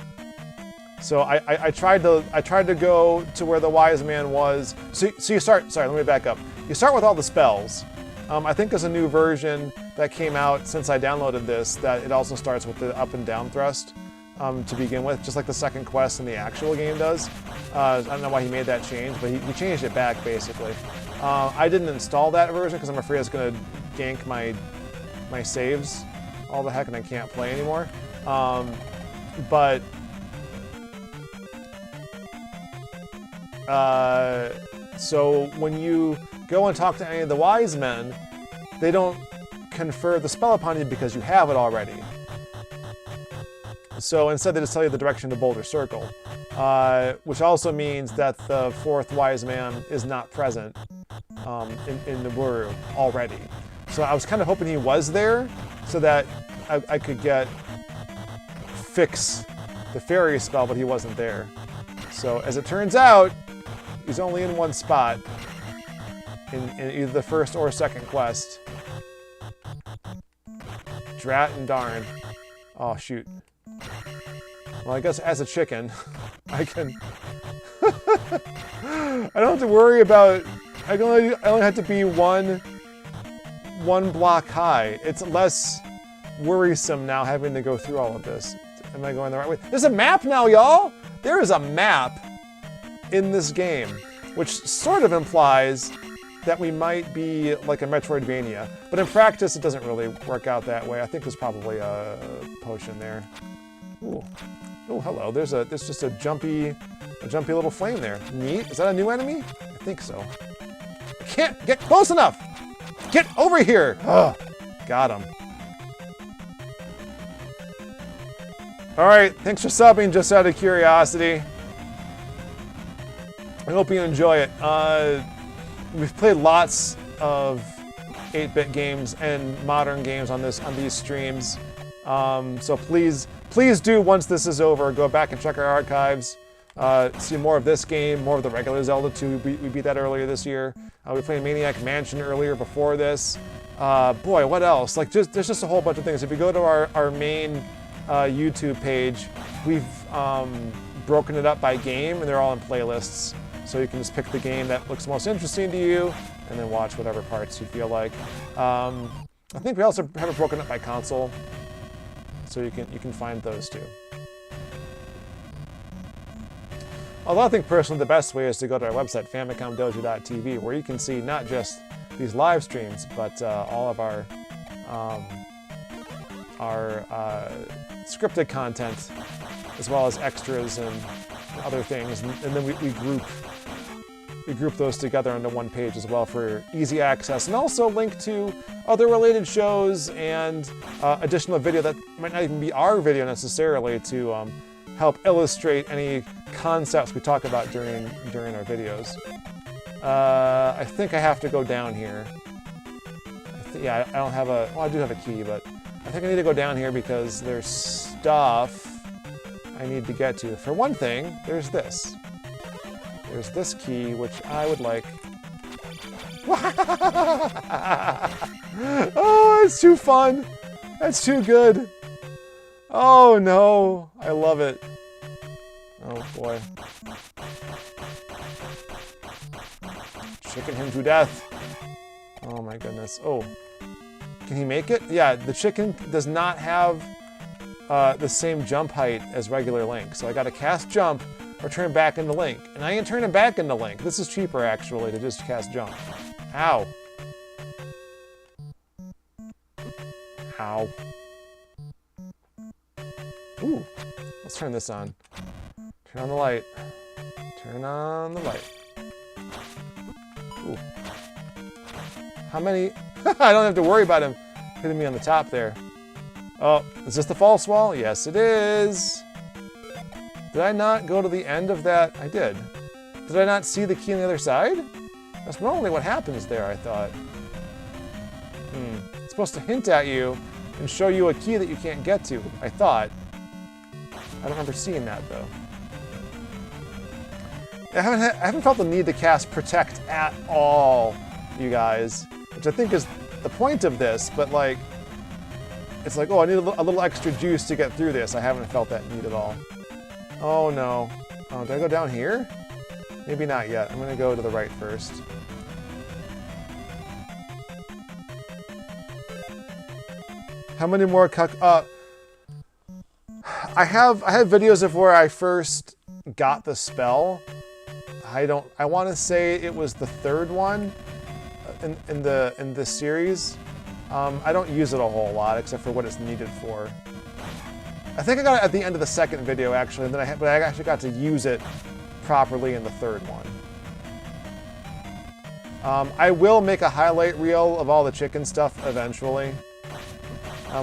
So I tried to go to where the wise man was. So you start, sorry, let me back up. You start with all the spells. I think there's a new version that came out since I downloaded this that it also starts with the up and down thrust to begin with, just like the second quest in the actual game does. I don't know why he made that change, but he changed it back basically. I didn't install that version because I'm afraid it's going to gank my saves all the heck and I can't play anymore. So when you go and talk to any of the wise men, they don't confer the spell upon you because you have it already. So instead they just tell you the direction to Boulder Circle, which also means that the 4th wise man is not present in Nabooru already. So I was kind of hoping he was there so that I could fix the fairy spell, but he wasn't there. So as it turns out, he's only in one spot in either the first or second quest. Drat and darn. Oh, shoot. Well, I guess as a chicken, I can... I don't have to worry about... I only have to be one block high. It's less worrisome now having to go through all of this. Am I going the right way? There's a map now, y'all! There is a map in this game, which sort of implies that we might be like a Metroidvania. But in practice, it doesn't really work out that way. I think there's probably a potion there. Ooh. Oh, hello. There's just a jumpy little flame there. Neat. Is that a new enemy? I think so. I can't get close enough! Get over here! Ugh. Got him. Alright, thanks for subbing, just out of curiosity. I hope you enjoy it. We've played lots of 8-bit games and modern games on these streams. So please please do, once this is over, go back and check our archives. See more of this game, more of the regular Zelda 2. We beat that earlier this year. We played Maniac Mansion earlier before this. Boy, what else? Like, there's just a whole bunch of things. If you go to our main YouTube page, we've broken it up by game, and they're all in playlists. So you can just pick the game that looks most interesting to you, and then watch whatever parts you feel like. I think we also have it broken up by console, so you can find those too. Although I think personally the best way is to go to our website, famicomdojo.tv, where you can see not just these live streams, but all of our scripted content, as well as extras and other things, and then we group those together onto one page as well for easy access, and also link to other related shows and additional video that might not even be our video necessarily to help illustrate any concepts we talk about during our videos. I think I have to go down here. Yeah, I don't have a... Well, I do have a key, but I think I need to go down here because there's stuff I need to get to. For one thing, there's this. There's this key, which I would like. Oh, it's too fun. That's too good. Oh, no. I love it. Oh, boy. Chicken him to death. Oh, my goodness. Oh. Can he make it? Yeah, the chicken does not have the same jump height as regular Link. So I got to cast jump or turn back into Link. And I ain't turning back into Link. This is cheaper, actually, to just cast jump. Ow. Ow. Ooh. Let's turn this on. Turn on the light. Turn on the light. Ooh. How many? I don't have to worry about him hitting me on the top there. Oh, is this the false wall? Yes, it is. Did I not go to the end of that? I did. Did I not see the key on the other side? That's normally what happens there, I thought. It's supposed to hint at you and show you a key that you can't get to, I thought. I don't remember seeing that, though. I haven't felt the need to cast Protect at all, you guys, which I think is the point of this, but like, it's like, oh, I need a little extra juice to get through this. I haven't felt that need at all. Oh, no. Oh, did I go down here? Maybe not yet. I'm going to go to the right first. How many more I have videos of where I first got the spell. I want to say it was the third one in this series. I don't use it a whole lot except for what it's needed for. I think I got it at the end of the second video actually, and then but I actually got to use it properly in the third one. I will make a highlight reel of all the chicken stuff eventually.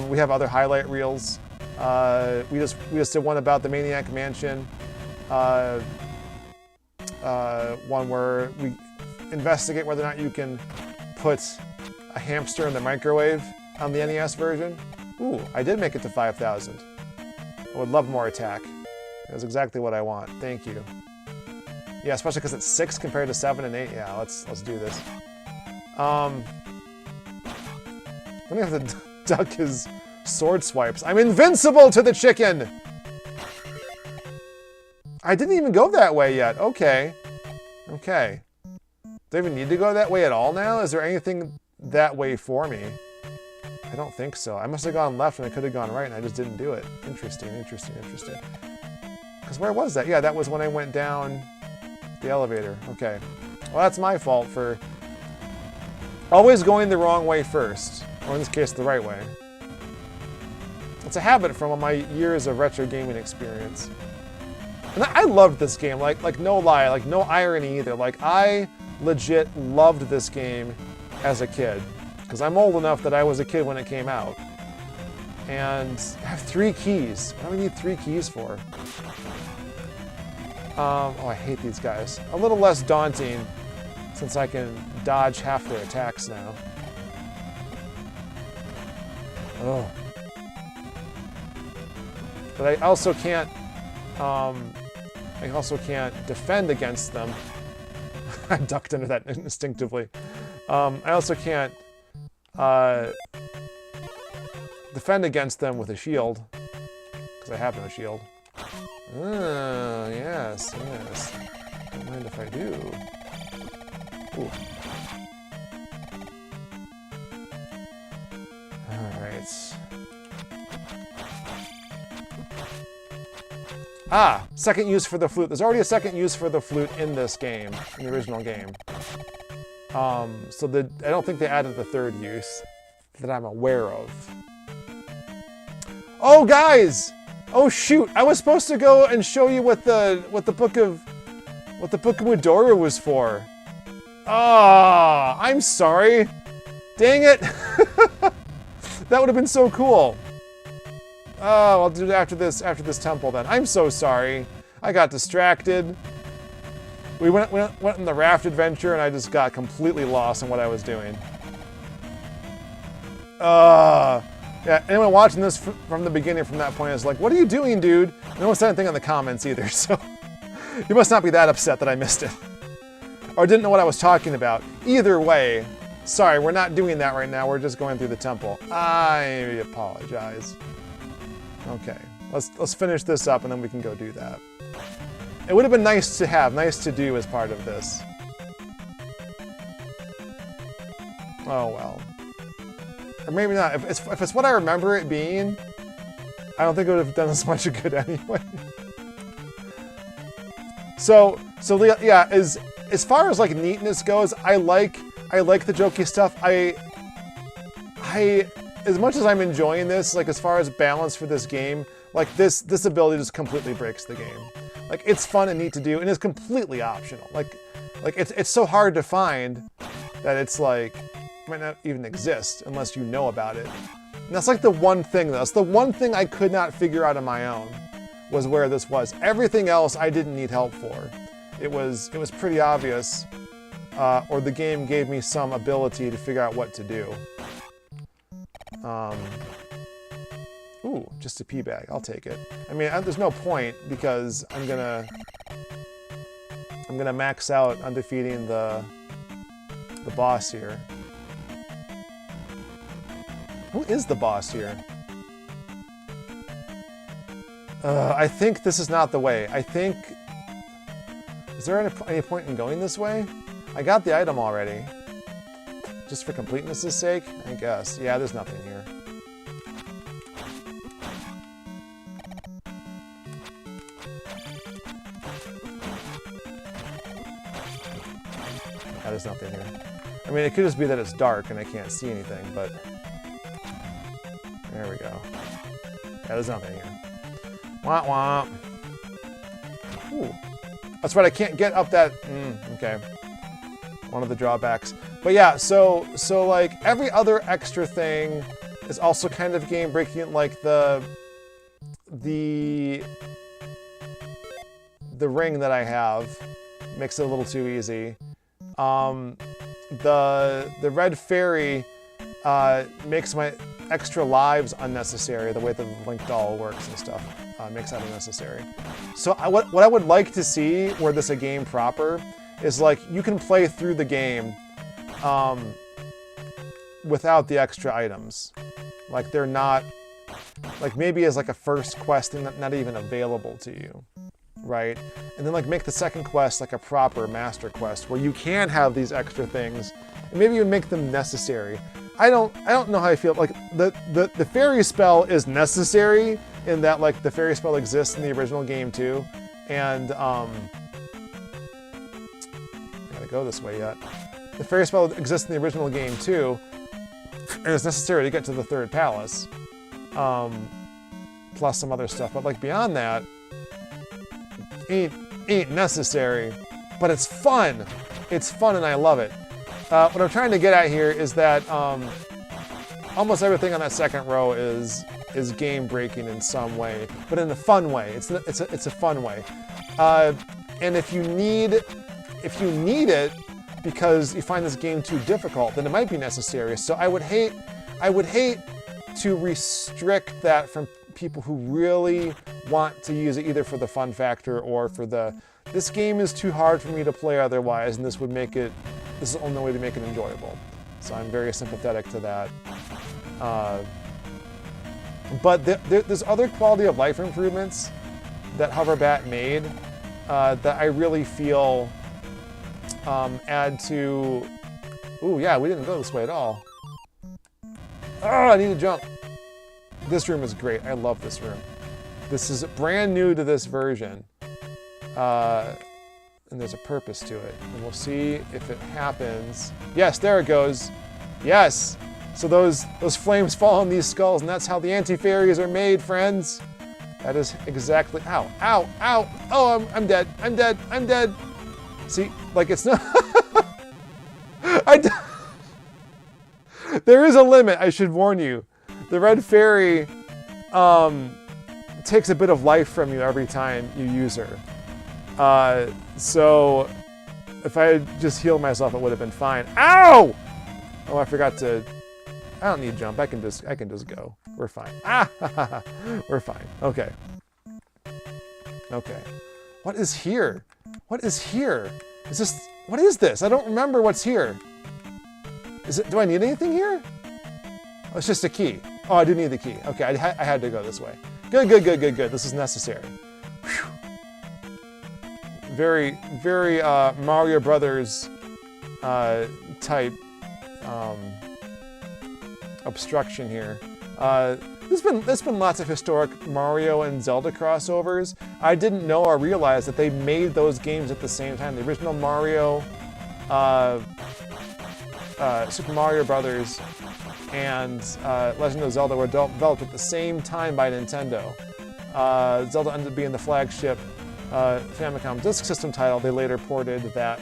We have other highlight reels. We just did one about the Maniac Mansion. One where we investigate whether or not you can put a hamster in the microwave on the NES version. Ooh, I did make it to 5,000. I would love more attack. That's exactly what I want. Thank you. Yeah, especially because it's 6 compared to 7 and 8. Yeah, let's do this. I'm gonna have to duck his sword swipes. I'm invincible to the chicken! I didn't even go that way yet. Okay. Okay. Do I even need to go that way at all now? Is there anything that way for me? I don't think so. I must have gone left and I could have gone right and I just didn't do it. Interesting, interesting, interesting. Because where was that? Yeah, that was when I went down the elevator. Okay. Well, that's my fault for always going the wrong way first. Or in this case, the right way. It's a habit from all my years of retro gaming experience. And I loved this game, like no lie, like no irony either. Like I legit loved this game as a kid. Because I'm old enough that I was a kid when it came out. And I have 3 keys. What do we need 3 keys for? Oh, I hate these guys. A little less daunting since I can dodge half their attacks now. Oh. But I also can't defend against them. I ducked under that instinctively. I also can't defend against them with a shield, because I have no shield. Yes, yes. Don't mind if I do. Ooh. Alright. Ah! Second use for the flute. There's already a second use for the flute in this game, in the original game. I don't think they added the third use that I'm aware of. Oh, guys! Oh shoot! I was supposed to go and show you what the Book of Mudora was for. Ah, I'm sorry. Dang it! That would have been so cool. Oh, I'll do it after this temple then. I'm so sorry. I got distracted. We went on the raft adventure and I just got completely lost in what I was doing. Yeah, anyone watching this from the beginning from that point is like, what are you doing, dude? No one said anything in the comments either, so you must not be that upset that I missed it. Or didn't know what I was talking about. Either way, sorry, we're not doing that right now. We're just going through the temple. I apologize. Okay, let's finish this up and then we can go do that. It would have been nice to have, nice to do as part of this. Oh well. Or maybe not. If it's what I remember it being, I don't think it would have done as much good anyway. So yeah, as far as like neatness goes, I like the jokey stuff. I as much as I'm enjoying this, like as far as balance for this game, like this ability just completely breaks the game. Like it's fun and neat to do, and it's completely optional. Like it's so hard to find that it's like might not even exist unless you know about it. And that's like the one thing though. That's the one thing I could not figure out on my own, was where this was. Everything else I didn't need help for. It was pretty obvious, or the game gave me some ability to figure out what to do. Ooh, just a pea bag. I'll take it. I mean, there's no point because I'm gonna max out on defeating the boss here. Who is the boss here? I think this is not the way. I think... Is there any point in going this way? I got the item already. Just for completeness' sake, I guess. Yeah, there's nothing here. Yeah, there's nothing here. I mean, it could just be that it's dark and I can't see anything, but... There we go. Yeah, there's nothing here. Womp womp. Ooh. That's right, I can't get up that... okay. One of the drawbacks. But yeah, so like every other extra thing is also kind of game breaking, like the ring that I have makes it a little too easy. The red fairy makes my extra lives unnecessary, the way the Link doll works and stuff makes that unnecessary. So what I would like to see, were this a game proper, is like you can play through the game without the extra items. Like they're not, like maybe as like a first quest thing not even available to you, right? And then like make the second quest like a proper master quest where you can have these extra things and maybe even make them necessary. I don't know how I feel. Like the fairy spell is necessary in that like the fairy spell exists in the original game too, and I gotta go this way yet. The fairy spell exists in the original game too, and it's necessary to get to the third palace, plus some other stuff. But like beyond that, ain't necessary. But it's fun. It's fun, and I love it. What I'm trying to get at here is that almost everything on that second row is game breaking in some way, but in a fun way. It's a fun way. And if you need it because you find this game too difficult, then it might be necessary. So I would hate to restrict that from people who really want to use it either for the fun factor or for this game is too hard for me to play otherwise, and this is the only way to make it enjoyable. So I'm very sympathetic to that. But there's other quality of life improvements that Hoverbat made that I really feel add to... Ooh, yeah, we didn't go this way at all. Oh, I need to jump. This room is great. I love this room. This is brand new to this version. And there's a purpose to it. And we'll see if it happens. Yes, there it goes. Yes! So those flames fall on these skulls, and that's how the anti-fairies are made, friends. That is exactly... Ow, ow, ow! Oh, I'm dead. I'm dead. I'm dead. See, like it's not... There is a limit, I should warn you. The red fairy takes a bit of life from you every time you use her. So if I had just healed myself, it would have been fine. Ow! Oh, I forgot to... I don't need to jump. I can just go. We're fine. Ah! We're fine. Okay. Okay. What is here? What is here? Is this... What is this? I don't remember what's here. Is it... Do I need anything here? Oh, it's just a key. Oh, I do need the key. Okay, I had to go this way. Good, good, good, good, good. This is necessary. Whew. Very, very Mario Brothers type obstruction here. There's been lots of historic Mario and Zelda crossovers. I didn't know or realize that they made those games at the same time. The original Mario, Super Mario Brothers, and Legend of Zelda were developed at the same time by Nintendo. Zelda ended up being the flagship Famicom Disk System title. They later ported that.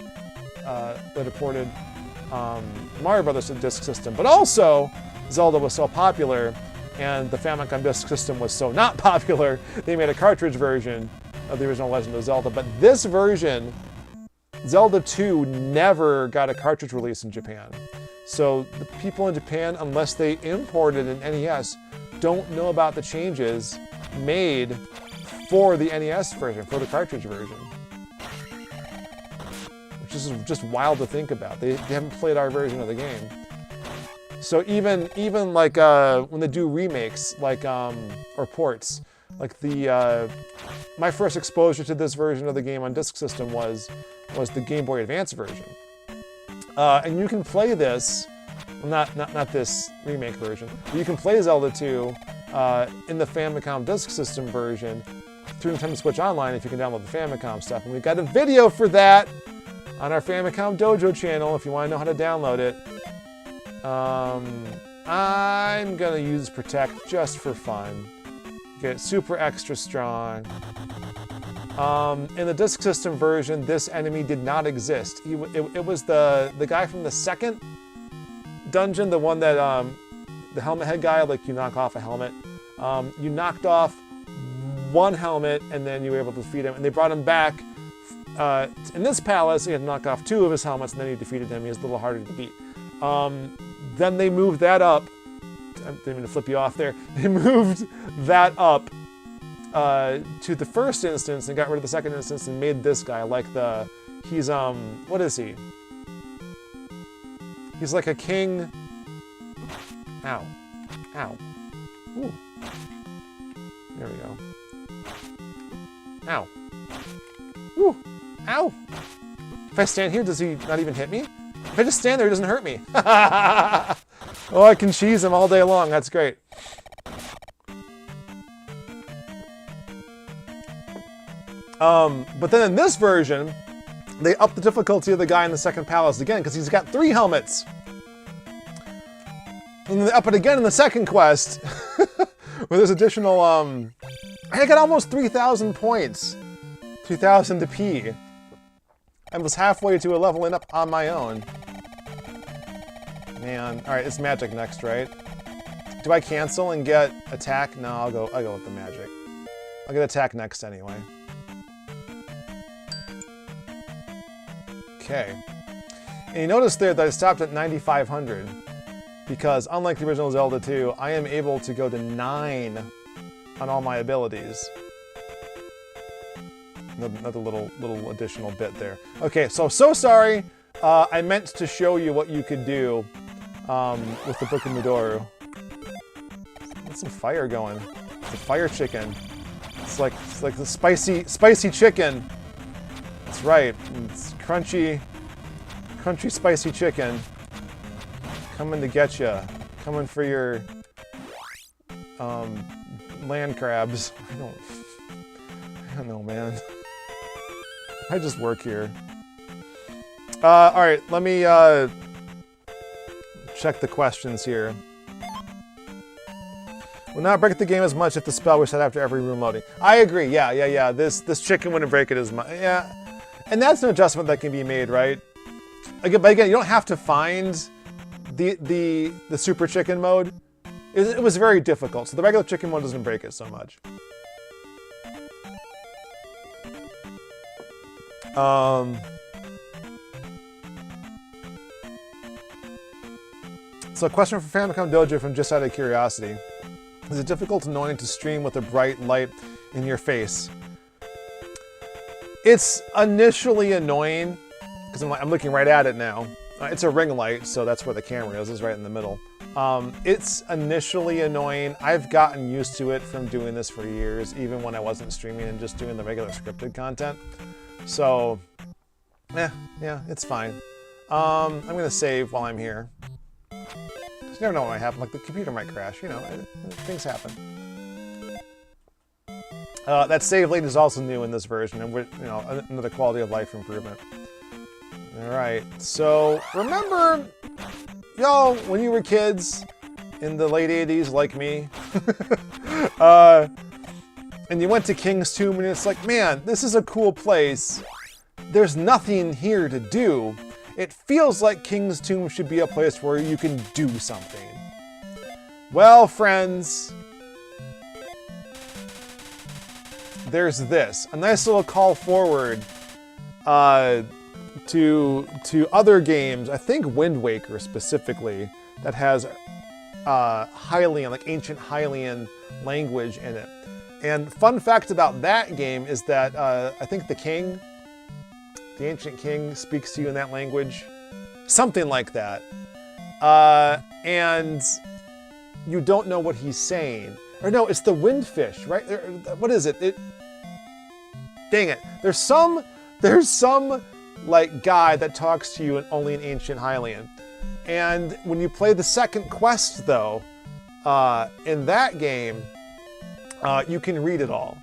Mario Brothers to the Disk System, but also Zelda was so popular and the Famicom Disk System was so not popular, they made a cartridge version of the original Legend of Zelda. But this version, Zelda II, never got a cartridge release in Japan. So the people in Japan, unless they imported an NES, don't know about the changes made for the NES version, for the cartridge version. Which is just wild to think about. They haven't played our version of the game. So even like when they do remakes, like or ports, like my first exposure to this version of the game on Disk System was the Game Boy Advance version, and you can play this, well, not this remake version, but you can play Zelda 2 in the Famicom Disk System version through Nintendo Switch Online if you can download the Famicom stuff, and we've got a video for that on our Famicom Dojo channel if you want to know how to download it. I'm gonna use Protect just for fun. Get super extra strong. In the Disk System version, this enemy did not exist. It was the guy from the second dungeon, the one that the helmet head guy, like you knock off a helmet. You knocked off one helmet and then you were able to defeat him, and they brought him back. In this palace, he had to knock off 2 of his helmets, and then you defeated him. He was a little harder to beat. Then they moved that up. I didn't mean to flip you off there. They moved that up to the first instance and got rid of the second instance and made this guy like he's what is he? He's like a king. Ow. Ow. Ooh. There we go. Ow. Ooh. Ow. If I stand here, does he not even hit me? If I just stand there, he doesn't hurt me. Oh, I can cheese him all day long. That's great. But then in this version, they upped the difficulty of the guy in the second palace again because he's got 3 helmets. And then they up it again in the second quest, where there's additional, I got almost 3,000 points. 3,000 to P. I was halfway to a leveling up on my own. Man, all right, it's magic next, right? Do I cancel and get attack? No, I'll go with the magic. I'll get attack next anyway. Okay. And you notice there that I stopped at 9,500 because unlike the original Zelda 2, I am able to go to 9 on all my abilities. Another little additional bit there. Okay, so sorry. I meant to show you what you could do with the Book of Mudora. Get some fire going. It's a fire chicken. It's like the spicy chicken. That's right. It's crunchy spicy chicken. Coming to get you. Coming for your land crabs. I don't know, man. I just work here. All right, let me check the questions here. Will not break the game as much if the spell was set after every room loading. I agree. Yeah. This chicken wouldn't break it as much. Yeah, and that's an adjustment that can be made, right? Again, but again, you don't have to find the super chicken mode. It was very difficult, so the regular chicken mode doesn't break it so much. So a question for Famicom Dojo from just out of curiosity. Is it difficult and annoying to stream with a bright light in your face? It's initially annoying, because I'm looking right at it now. It's a ring light, so that's where the camera is. It's right in the middle. It's initially annoying. I've gotten used to it from doing this for years, even when I wasn't streaming and just doing the regular scripted content. So, yeah, it's fine. I'm gonna save while I'm here. You never know what might happen. Like the computer might crash. You know, things happen. That save lane is also new in this version, and another quality of life improvement. All right. So remember, y'all, when you were kids in the late '80s, like me, and you went to King's Tomb, and it's like, man, this is a cool place. There's nothing here to do. It feels like King's Tomb should be a place where you can do something. Well, friends, there's this. A nice little call forward to other games. I think Wind Waker specifically, that has Hyrulean, like ancient Hyrulean language in it. And fun fact about that game is that I think the ancient king speaks to you in that language. Something like that. And you don't know what he's saying. Or no, it's the windfish, right? What is it? Dang it. There's some like guy that talks to you only in ancient Hyrulean. And when you play the second quest though, in that game, you can read it all.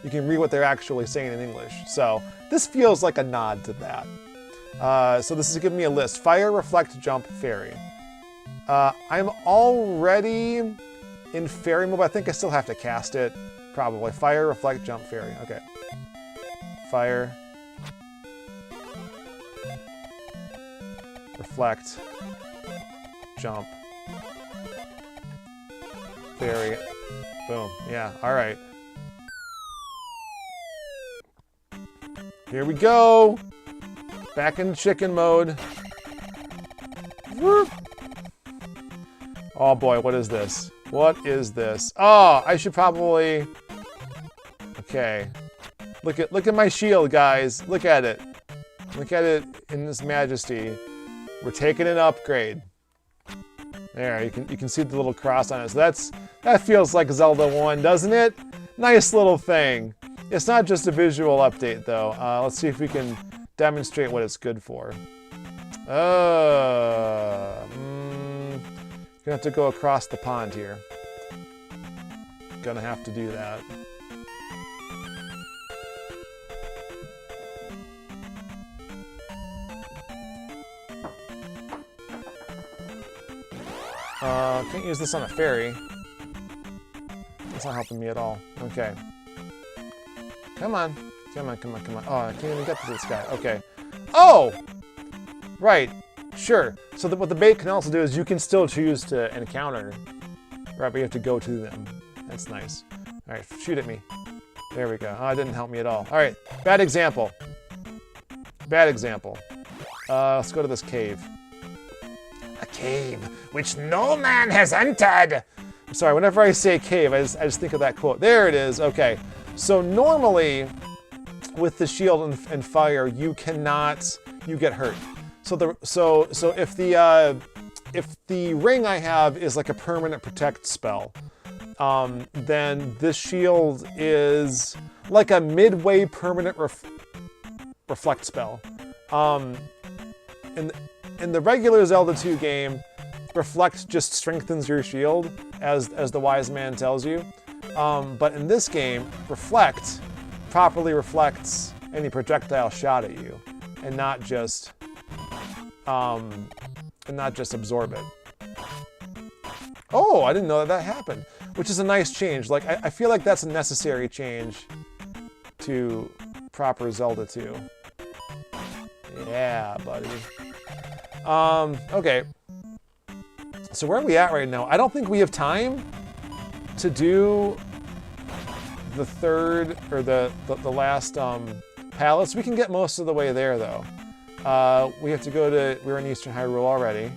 You can read what they're actually saying in English. So this feels like a nod to that. So this is giving me a list. Fire, reflect, jump, fairy. I'm already in fairy mode, but I think I still have to cast it. Probably. Fire, reflect, jump, fairy. Okay. Fire. Reflect. Jump. Fairy. Boom. Yeah, alright. Here we go! Back in chicken mode. Whoop. Oh boy, what is this? What is this? Oh, I should probably... Okay. Look at my shield, guys. Look at it. Look at it in this majesty. We're taking an upgrade. There, you can see the little cross on it. So that feels like Zelda 1, doesn't it? Nice little thing. It's not just a visual update, though. Let's see if we can demonstrate what it's good for. Gonna have to go across the pond here. Gonna have to do that. Can't use this on a fairy. That's not helping me at all. Okay. Come on. Come on. Oh, I can't even get to this guy. Okay. Oh! Right. Sure. So what the bait can also do is you can still choose to encounter. Right, but you have to go to them. That's nice. Alright, shoot at me. There we go. Oh, it didn't help me at all. Alright, bad example. Bad example. Let's go to this cave. A cave which no man has entered. Sorry, whenever I say cave, I just think of that quote. There it is. Okay. So normally, with the shield and fire, you get hurt. So if the ring I have is like a permanent protect spell, then this shield is like a midway permanent reflect spell. In the regular Zelda 2 game, reflect just strengthens your shield, as the wise man tells you. But in this game, reflect properly reflects any projectile shot at you, and not just absorb it. Oh, I didn't know that happened, which is a nice change. Like I feel like that's a necessary change to proper Zelda 2. Yeah, buddy. Okay. So where are we at right now? I don't think we have time to do the third or the last palace. We can get most of the way there though. We have to go to, we're in Eastern Hyrule already.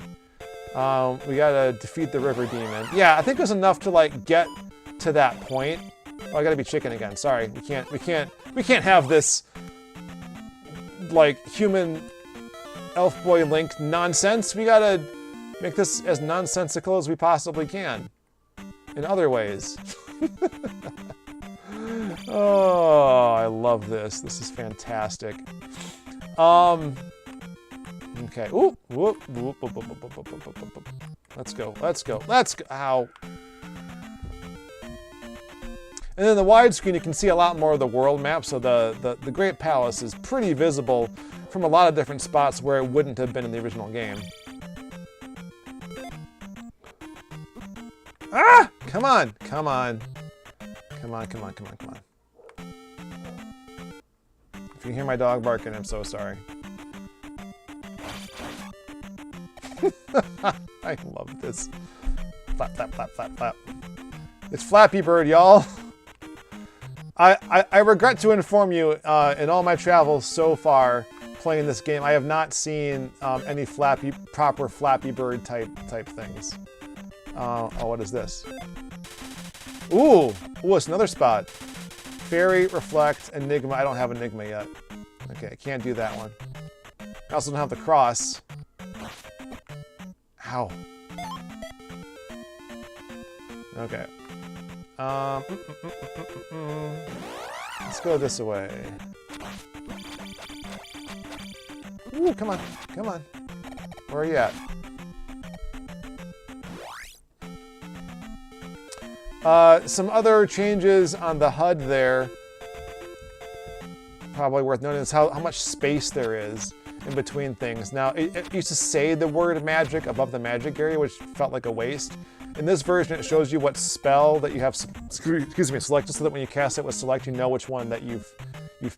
We gotta defeat the river demon. Yeah, I think it was enough to like get to that point. Oh, I gotta be chicken again. Sorry, we can't have this like human elf boy Link nonsense. We gotta make this as nonsensical as we possibly can in other ways. Oh, I love this. This is fantastic. Okay. Ooh, whoop, whoop, whoop, whoop, whoop, whoop, whoop, whoop, whoop, whoop. Let's go. Let's go. Let's go. Ow. And then the widescreen, you can see a lot more of the world map. So the Great Palace is pretty visible from a lot of different spots where it wouldn't have been in the original game. Ah! Come on. Come on. Come on, come on, come on, come on. If you hear my dog barking, I'm so sorry. I love this. Flap, flap, flap, flap, flap. It's Flappy Bird, y'all. I regret to inform you, in all my travels so far playing this game, I have not seen any proper Flappy Bird type things. Oh, what is this? Ooh, it's another spot. Fairy, Reflect, Enigma. I don't have Enigma yet. Okay, I can't do that one. I also don't have the cross. Ow. Okay. Let's go this way. Ooh, come on, come on. Where are you at? Some other changes on the HUD there, probably worth noting, is how much space there is in between things. Now, it used to say the word magic above the magic area, which felt like a waste. In this version, it shows you what spell that you have, selected, so that when you cast it with select, you know which one that you've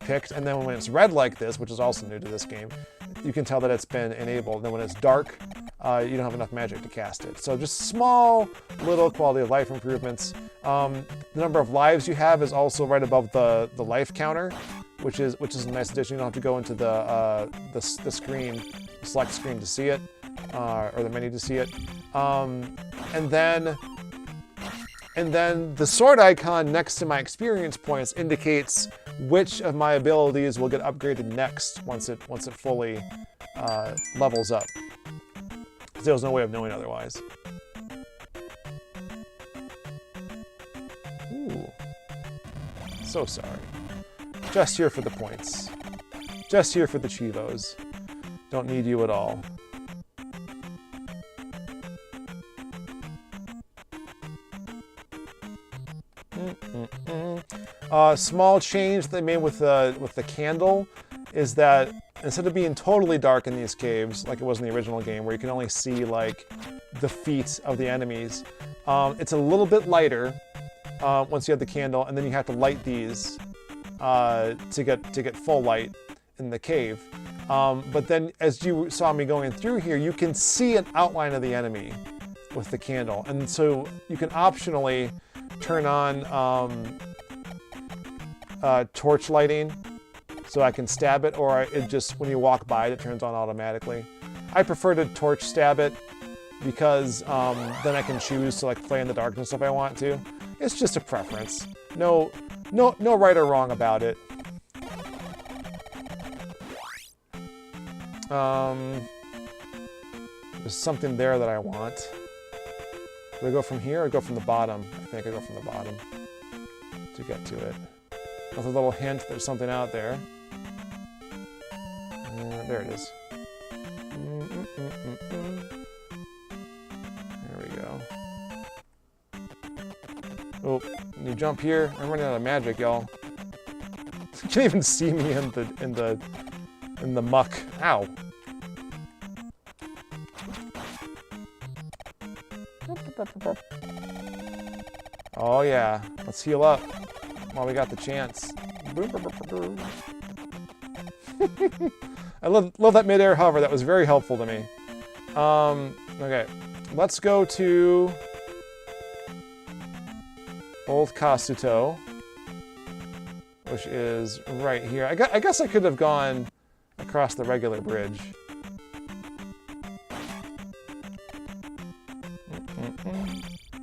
picked. And then when it's red like this, which is also new to this game, you can tell that it's been enabled. And then when it's dark, you don't have enough magic to cast it. So just small, little quality of life improvements. The number of lives you have is also right above the life counter, which is a nice addition. You don't have to go into the screen, the select screen to see it, or the menu to see it. And then the sword icon next to my experience points indicates which of my abilities will get upgraded next once it fully levels up. There's no way of knowing otherwise. Ooh. So sorry. Just here for the points. Just here for the chivos. Don't need you at all. Small change they made with the candle is that instead of being totally dark in these caves, like it was in the original game, where you can only see like the feet of the enemies, it's a little bit lighter once you have the candle, and then you have to light these to get full light in the cave. But then, as you saw me going through here, you can see an outline of the enemy with the candle, and so you can optionally turn on torch lighting, so I can stab it, or it just, when you walk by it turns on automatically. I prefer to torch stab it, because then I can choose to like play in the darkness if I want to. It's just a preference. No right or wrong about it. There's something there that I want. Do I go from here or go from the bottom? I think I go from the bottom to get to it. Another little hint, there's something out there. There it is. There we go. Oh, you jump here. I'm running out of magic, y'all. You can't even see me in the muck. Ow. Oh yeah, let's heal up while we got the chance. I love that mid-air hover. That was very helpful to me. Okay, let's go to Old Kasuto, which is right here. I guess I could have gone across the regular bridge.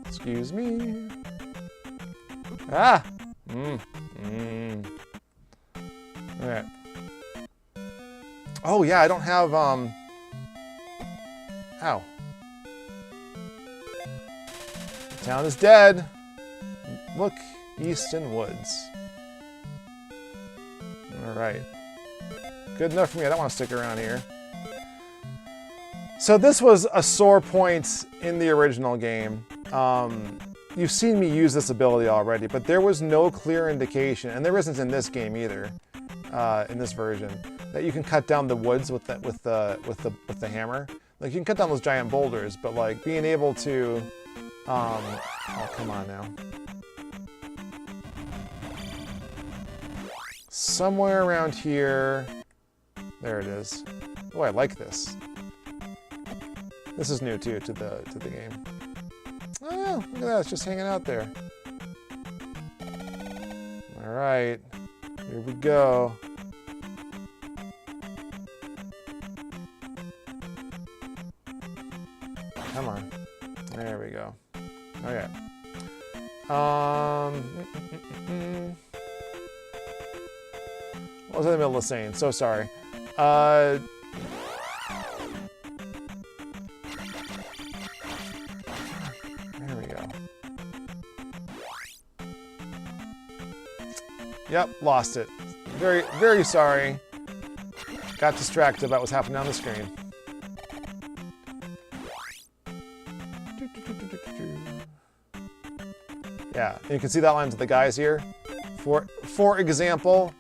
Excuse me. Ah! Okay. Oh yeah, I don't have, Ow. The town is dead. Look, Easton Woods. Alright. Good enough for me. I don't want to stick around here. So this was a sore point in the original game. You've seen me use this ability already, but there was no clear indication, and there isn't in this game either, in this version, that you can cut down the woods with the hammer. Like you can cut down those giant boulders, but like being able to, oh come on now. Somewhere around here, there it is. Oh, I like this. This is new too to the game. Oh yeah, look at that, it's just hanging out there. All right, here we go. Come on, there we go. Okay. What was I in the middle of saying? So sorry. There we go. Yep, lost it. Very, very sorry. Got distracted about what's happening on the screen. Yeah, and you can see the outlines of the guys here. For example,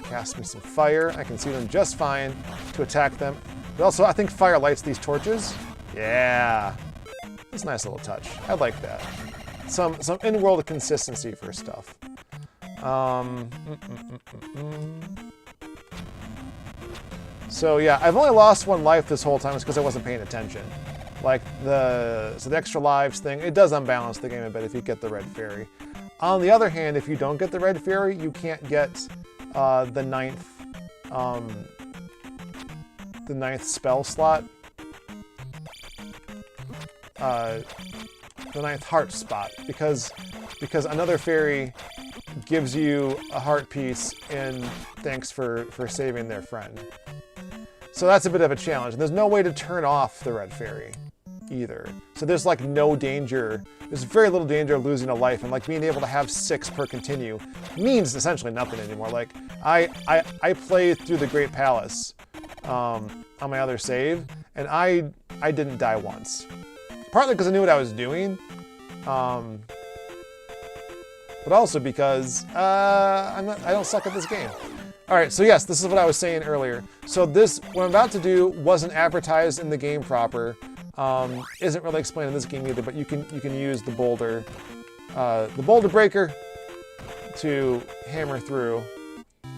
cast me some fire. I can see them just fine to attack them. But also, I think fire lights these torches. Yeah, that's a nice little touch. I like that. Some in-world consistency for stuff. So yeah, I've only lost one life this whole time. It's because I wasn't paying attention. Like the extra lives thing, it does unbalance the game a bit if you get the red fairy. On the other hand, if you don't get the red fairy, you can't get the ninth spell slot. The ninth heart spot, because another fairy gives you a heart piece in thanks for saving their friend. So that's a bit of a challenge. And there's no way to turn off the red fairy either. So there's like no danger. There's very little danger of losing a life, and like being able to have 6 per continue means essentially nothing anymore. Like I played through the Great Palace on my other save, and I didn't die once. Partly because I knew what I was doing, but also because I don't suck at this game. All right, so yes, this is what I was saying earlier. So this, what I'm about to do, wasn't advertised in the game proper. Isn't really explained in this game either, but you can use the boulder breaker to hammer through,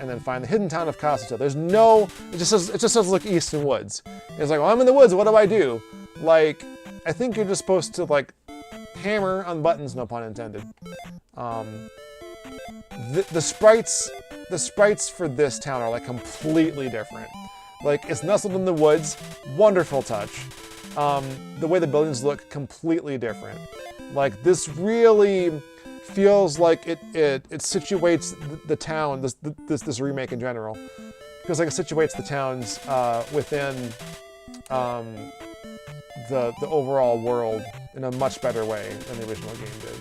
and then find the hidden town of Kasuto. There's no, it just says look east in woods. It's like, well, I'm in the woods. What do I do? Like, I think you're just supposed to like hammer on buttons, no pun intended. The sprites for this town are like completely different. Like, it's nestled in the woods, wonderful touch. the way the buildings look completely different. Like this really feels like it situates the town, this remake in general, feels like it situates the towns within the overall world in a much better way than the original game did.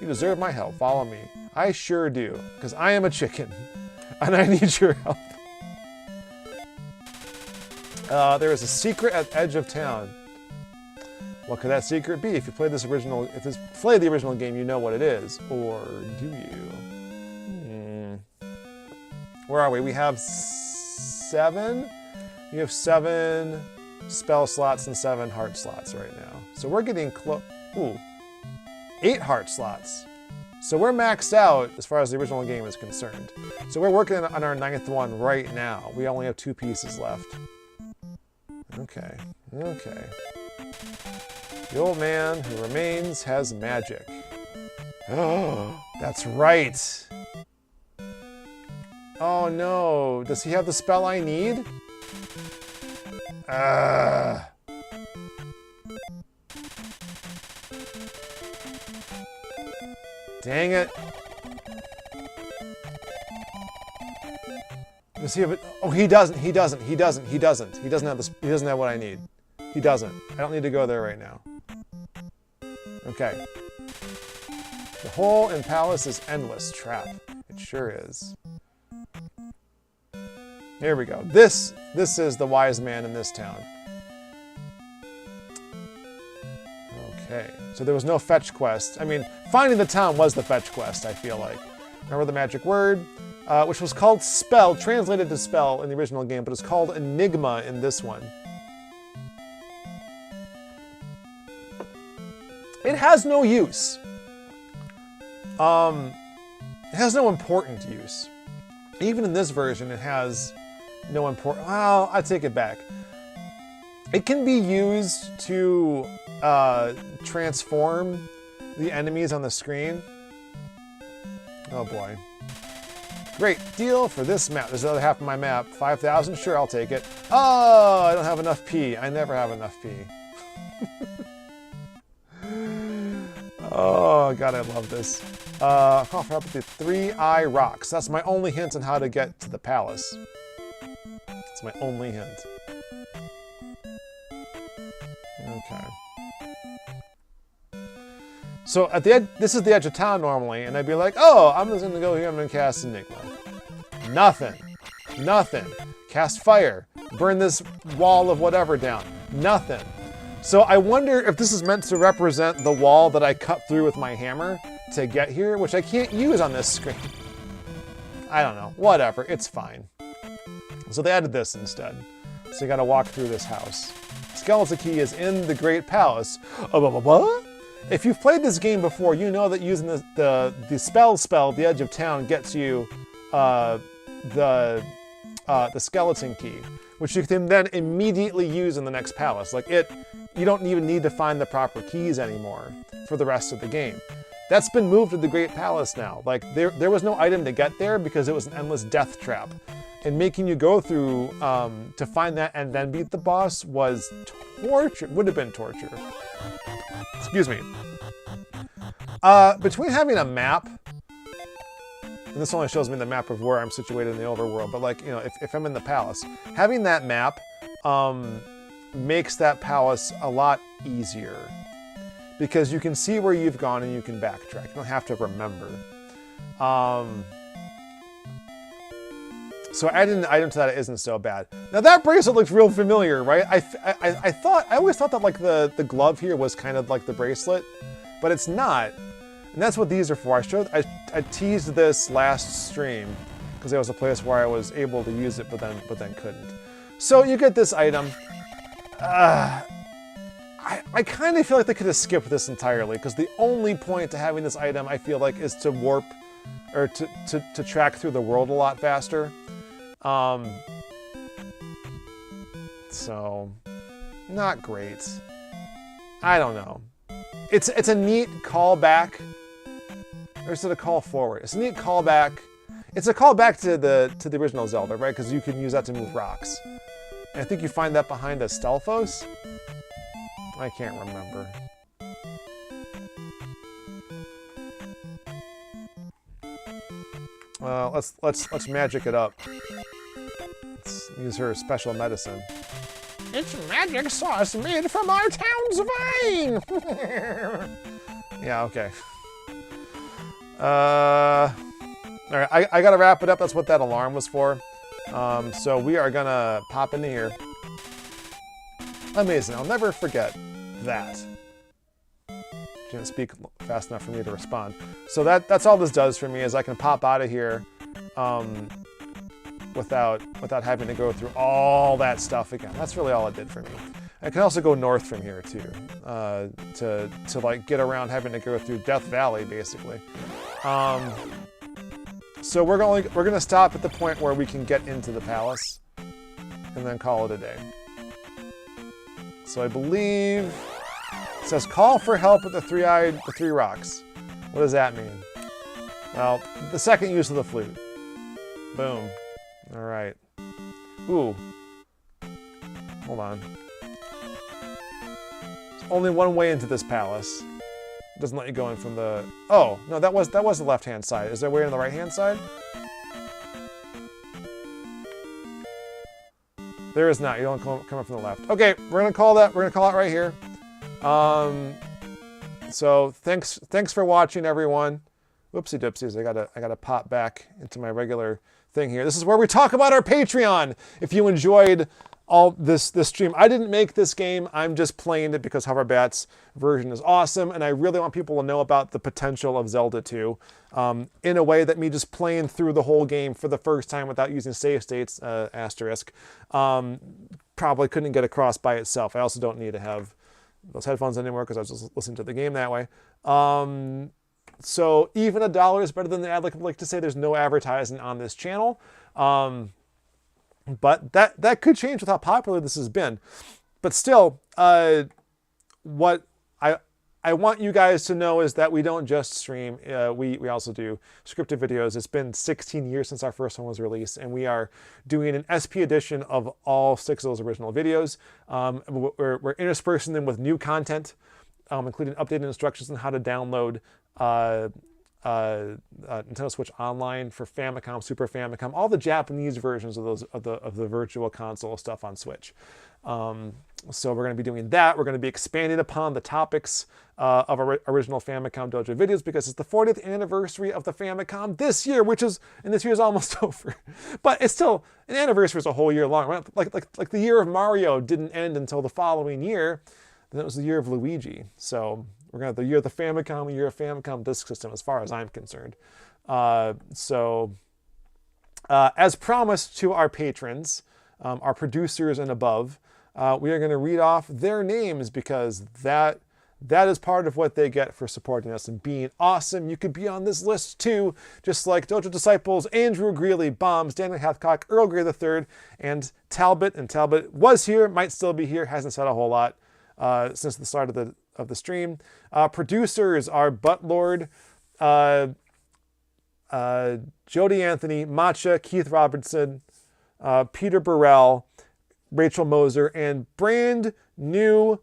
You deserve my help, follow me. I sure do, because I am a chicken, and I need your help. There is a secret at the edge of town. What could that secret be? If you played played the original game, you know what it is. Or do you? Where are we? We have 7? We have 7 spell slots and 7 heart slots right now. So we're getting close. Ooh, 8 heart slots. So we're maxed out as far as the original game is concerned. So we're working on our 9th one right now. We only have 2 pieces left. Okay, okay. The old man who remains has magic. Oh, that's right. Oh no, does he have the spell I need? Dang it. Does he have it? Oh, he doesn't. He doesn't have what I need. He doesn't. I don't need to go there right now. Okay. The hole in palace is endless. Trap. It sure is. Here we go. This is the wise man in this town. Okay. So there was no fetch quest. I mean, finding the town was the fetch quest, I feel like. Remember the magic word? Which was called spell, translated to spell in the original game, but it's called enigma in this one. It has no use. It has no important use. Even in this version, it has no important. Well, I take it back. It can be used to transform the enemies on the screen. Oh boy. Great deal for this map. There's the other half of my map. 5,000? Sure, I'll take it. Oh, I don't have enough P. I never have enough P. Oh, God, I love this. Call for help with the 3-eye rocks. That's my only hint on how to get to the palace. That's my only hint. Okay. So at the edge, this is the edge of town normally, and I'd be like, oh, I'm just gonna go here, I'm gonna cast Enigma. Nothing. Nothing. Cast fire. Burn this wall of whatever down. Nothing. So I wonder if this is meant to represent the wall that I cut through with my hammer to get here, which I can't use on this screen. I don't know. Whatever. It's fine. So they added this instead. So you gotta walk through this house. Skeleton key is in the Great Palace. What? If you've played this game before, you know that using the spell, the edge of town, gets you the skeleton key, which you can then immediately use in the next palace. Like you don't even need to find the proper keys anymore for the rest of the game. That's been moved to the Great Palace now. Like there was no item to get there because it was an endless death trap. And making you go through to find that and then beat the boss was torture. Would have been torture. Excuse me. Between having a map, and this only shows me the map of where I'm situated in the overworld, but like, you know, if I'm in the palace, having that map makes that palace a lot easier because you can see where you've gone and you can backtrack. You don't have to remember. So adding an item to that isn't so bad. Now that bracelet looks real familiar, right? I always thought that like the glove here was kind of like the bracelet, but it's not. And that's what these are for. I teased this last stream because there was a place where I was able to use it, but then couldn't. So you get this item. I kind of feel like they could have skipped this entirely because the only point to having this item I feel like is to warp or to track through the world a lot faster. So not great. I don't know. It's a neat callback. Or is it a call forward? It's a neat callback. It's a callback to the original Zelda, right? Because you can use that to move rocks. And I think you find that behind a Stelphos. I can't remember. Let's magic it up. Let's use her special medicine. It's magic sauce made from our town's vine! Yeah, okay. Alright, I gotta wrap it up. That's what that alarm was for. So we are gonna pop into here. Amazing. I'll never forget that. She didn't speak fast enough for me to respond. So that's all this does for me is I can pop out of here without having to go through all that stuff again. That's really all it did for me. I can also go north from here too, to like get around having to go through Death Valley basically. So we're gonna stop at the point where we can get into the palace, and then call it a day. So I believe it says call for help with the three rocks. What does that mean? Well, the second use of the flute. Boom. All right. Ooh. Hold on. There's only one way into this palace. It doesn't let you go in from the... Oh, no, that was the left-hand side. Is there a way on the right-hand side? There is not. You don't come up from the left. Okay, we're gonna call that. We're gonna call it right here. So thanks for watching, everyone. Whoopsie doopsies. I gotta pop back into my regular thing here. This is where we talk about our Patreon. If you enjoyed all this stream, I didn't make this game. I'm just playing it because Hoverbat's version is awesome, and I really want people to know about the potential of Zelda II in a way that me just playing through the whole game for the first time without using save states, asterisk, probably couldn't get across by itself. I also don't need to have those headphones anymore because I was just listening to the game that way. So even $1 is better than the ad. Like to say, there's no advertising on this channel. But that could change with how popular this has been. But still, what I want you guys to know is that we don't just stream. We also do scripted videos. It's been 16 years since our first one was released, and we are doing an SP edition of all 6 of those original videos. We're interspersing them with new content, including updated instructions on how to download Nintendo Switch Online for Famicom, Super Famicom, all the Japanese versions of those of the Virtual Console stuff on Switch. So we're going to be doing that. We're going to be expanding upon the topics of our original Famicom Dojo videos because it's the 40th anniversary of the Famicom this year, and this year is almost over. But it's still, an anniversary is a whole year long. Like the year of Mario didn't end until the following year. Then it was the year of Luigi. So we're going to have the year of the Famicom, the year of Famicom Disk System, as far as I'm concerned. As promised to our patrons, our producers and above, we are going to read off their names because that is part of what they get for supporting us and being awesome. You could be on this list too, just like Dojo Disciples, Andrew Greeley, Bombs, Daniel Hathcock, Earl Grey III, and Talbot. And Talbot was here, might still be here, hasn't said a whole lot since the start of the stream. Producers are Buttlord, Jody Anthony, Matcha, Keith Robertson, Peter Burrell, Rachel Moser, and brand new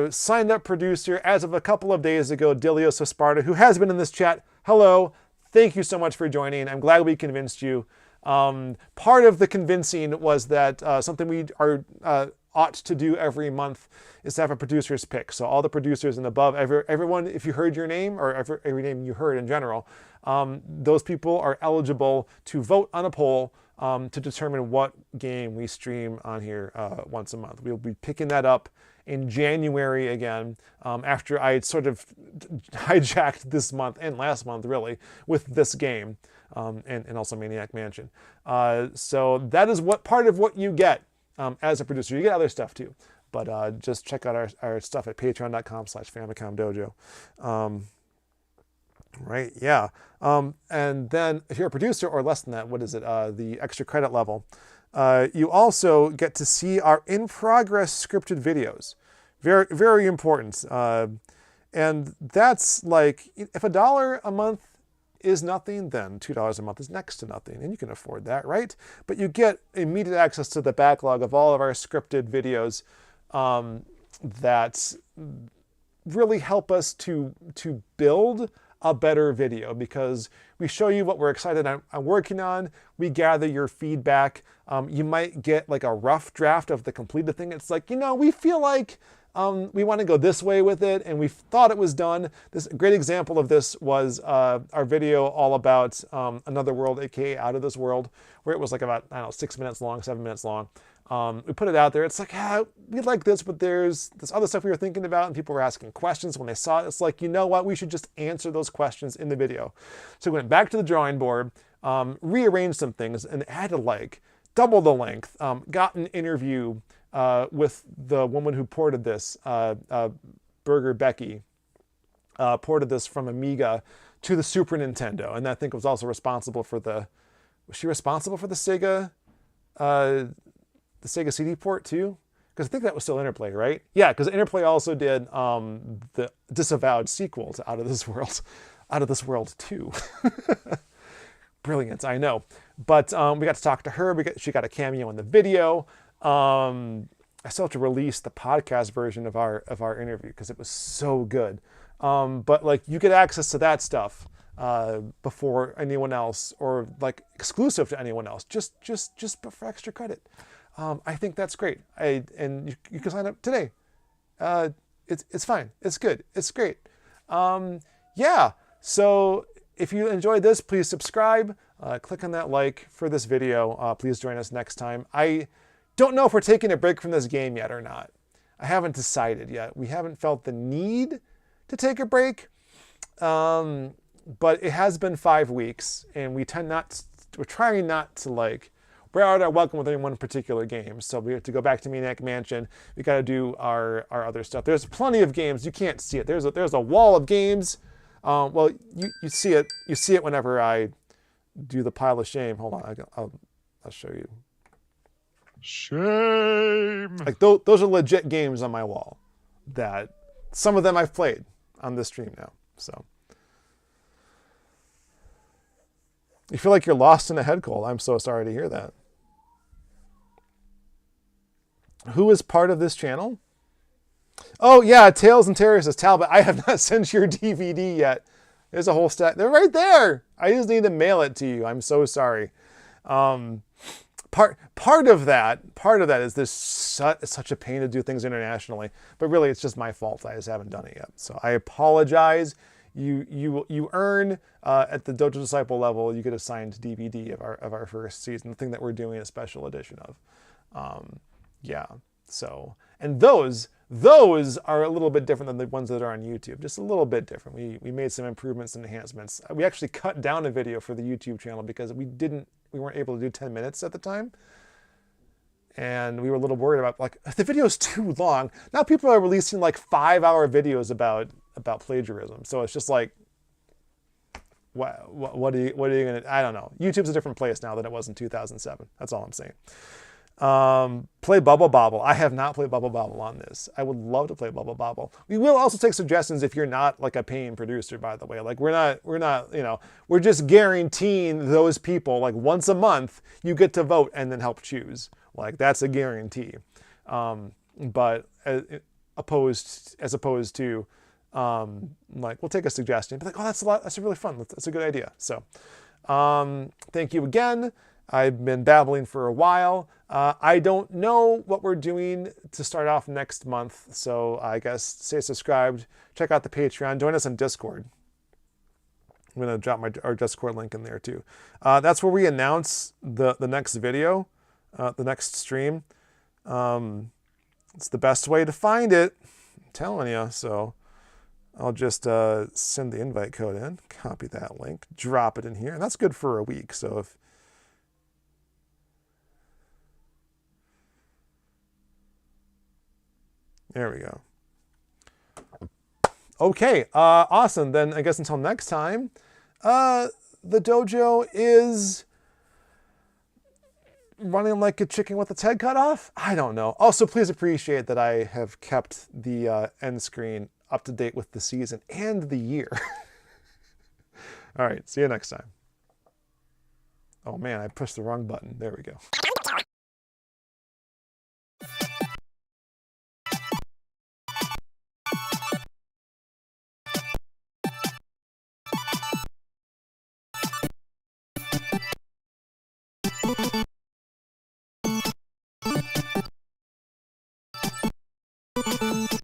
signed up producer as of a couple of days ago, Dilios Esparta, who has been in this chat. Hello, thank you so much for joining. I'm glad we convinced you. Part of the convincing was that something we ought to do every month is to have a producer's pick. So all the producers and above, everyone, if you heard your name, or every name you heard in general, those people are eligible to vote on a poll to determine what game we stream on here once a month. We'll be picking that up in January again, after I had sort of hijacked this month and last month really with this game, and also Maniac Mansion. So that is what part of what you get as a producer. You get other stuff too, but just check out our stuff at patreon.com/FamicomDojo. Right, yeah. And then if you're a producer or less than that, what is it? The extra credit level. You also get to see our in-progress scripted videos. Very, very important. And that's like, if $1 a month is nothing, then $2 a month is next to nothing, and you can afford that, right? But you get immediate access to the backlog of all of our scripted videos that really help us to build a better video, because we show you what we're excited on working on. We gather your feedback. You might get like a rough draft of the completed thing. It's like, we feel like we want to go this way with it, and we thought it was done. This great example of this was our video all about Another World, aka Out of This World, where it was like about, I don't know, 6 minutes long, 7 minutes long. We put it out there. It's like, we like this, but there's this other stuff we were thinking about, and people were asking questions when they saw it. It's like, you know what? We should just answer those questions in the video. So we went back to the drawing board, rearranged some things, and added like double the length. Got an interview with the woman who ported this, Burger Becky, ported this from Amiga to the Super Nintendo, and I think was also responsible for was she responsible for the Sega CD port too? Because I think that was still Interplay, right? Yeah, because Interplay also did the disavowed sequel to Out of This World 2. Brilliant, I know. But we got to talk to her. She got a cameo in the video. I still have to release the podcast version of our interview because it was so good. But like, you get access to that stuff before anyone else, or like exclusive to anyone else, just for extra credit. I think that's great. And you can sign up today. It's fine. It's good. It's great. Yeah. So if you enjoyed this, please subscribe. Click on that like for this video. Please join us next time. I don't know if we're taking a break from this game yet or not. I haven't decided yet. We haven't felt the need to take a break. But it has been 5 weeks, and we're trying not to like wear out our welcome with any one particular game. So we have to go back to Maniac Mansion. We got to do our other stuff. There's plenty of games. You can't see it. There's a wall of games. Well, you see it. You see it whenever I do the pile of shame. Hold on, I'll show you. Shame. Like those are legit games on my wall. That some of them I've played on this stream now. So you feel like you're lost in a head cold. I'm so sorry to hear that. Who is part of this channel? Oh yeah, Tales and Terrors says, Talbot, I have not sent your DVD yet. There's a whole stack. They're right there. I just need to mail it to you. I'm so sorry. Part of that is this such a pain to do things internationally, but really it's just my fault. I just haven't done it yet. So I apologize. You earn at the Dojo Disciple level, you get a signed DVD of our first season, the thing that we're doing a special edition of. Yeah. So, and those are a little bit different than the ones that are on YouTube, just a little bit different. We made some improvements and enhancements. We actually cut down a video for the YouTube channel because we weren't able to do 10 minutes at the time. And we were a little worried about, like, if the video's too long. Now people are releasing like 5-hour videos about plagiarism. So it's just like, what are you gonna, I don't know. YouTube's a different place now than it was in 2007. That's all I'm saying. Play Bubble Bobble. I have not played Bubble Bobble on this. I would love to play Bubble Bobble. We will also take suggestions if you're not like a paying producer, by the way. Like we're not, we're just guaranteeing those people, like once a month, you get to vote and then help choose. Like that's a guarantee. But as opposed to, like we'll take a suggestion, but like, oh, that's really fun. That's a good idea. So, thank you again. I've been babbling for a while. I don't know what we're doing to start off next month, so I guess stay subscribed, check out the Patreon, join us on Discord. I'm going to drop our Discord link in there too. That's where we announce the next video, the next stream. It's the best way to find it, I'm telling you. So I'll just send the invite code in, copy that link, drop it in here, and that's good for a week. So if there we go. Okay, awesome. Then I guess until next time, the dojo is running like a chicken with its head cut off? I don't know. Also, please appreciate that I have kept the end screen up to date with the season and the year. All right, see you next time. Oh man, I pushed the wrong button. There we go. Bye.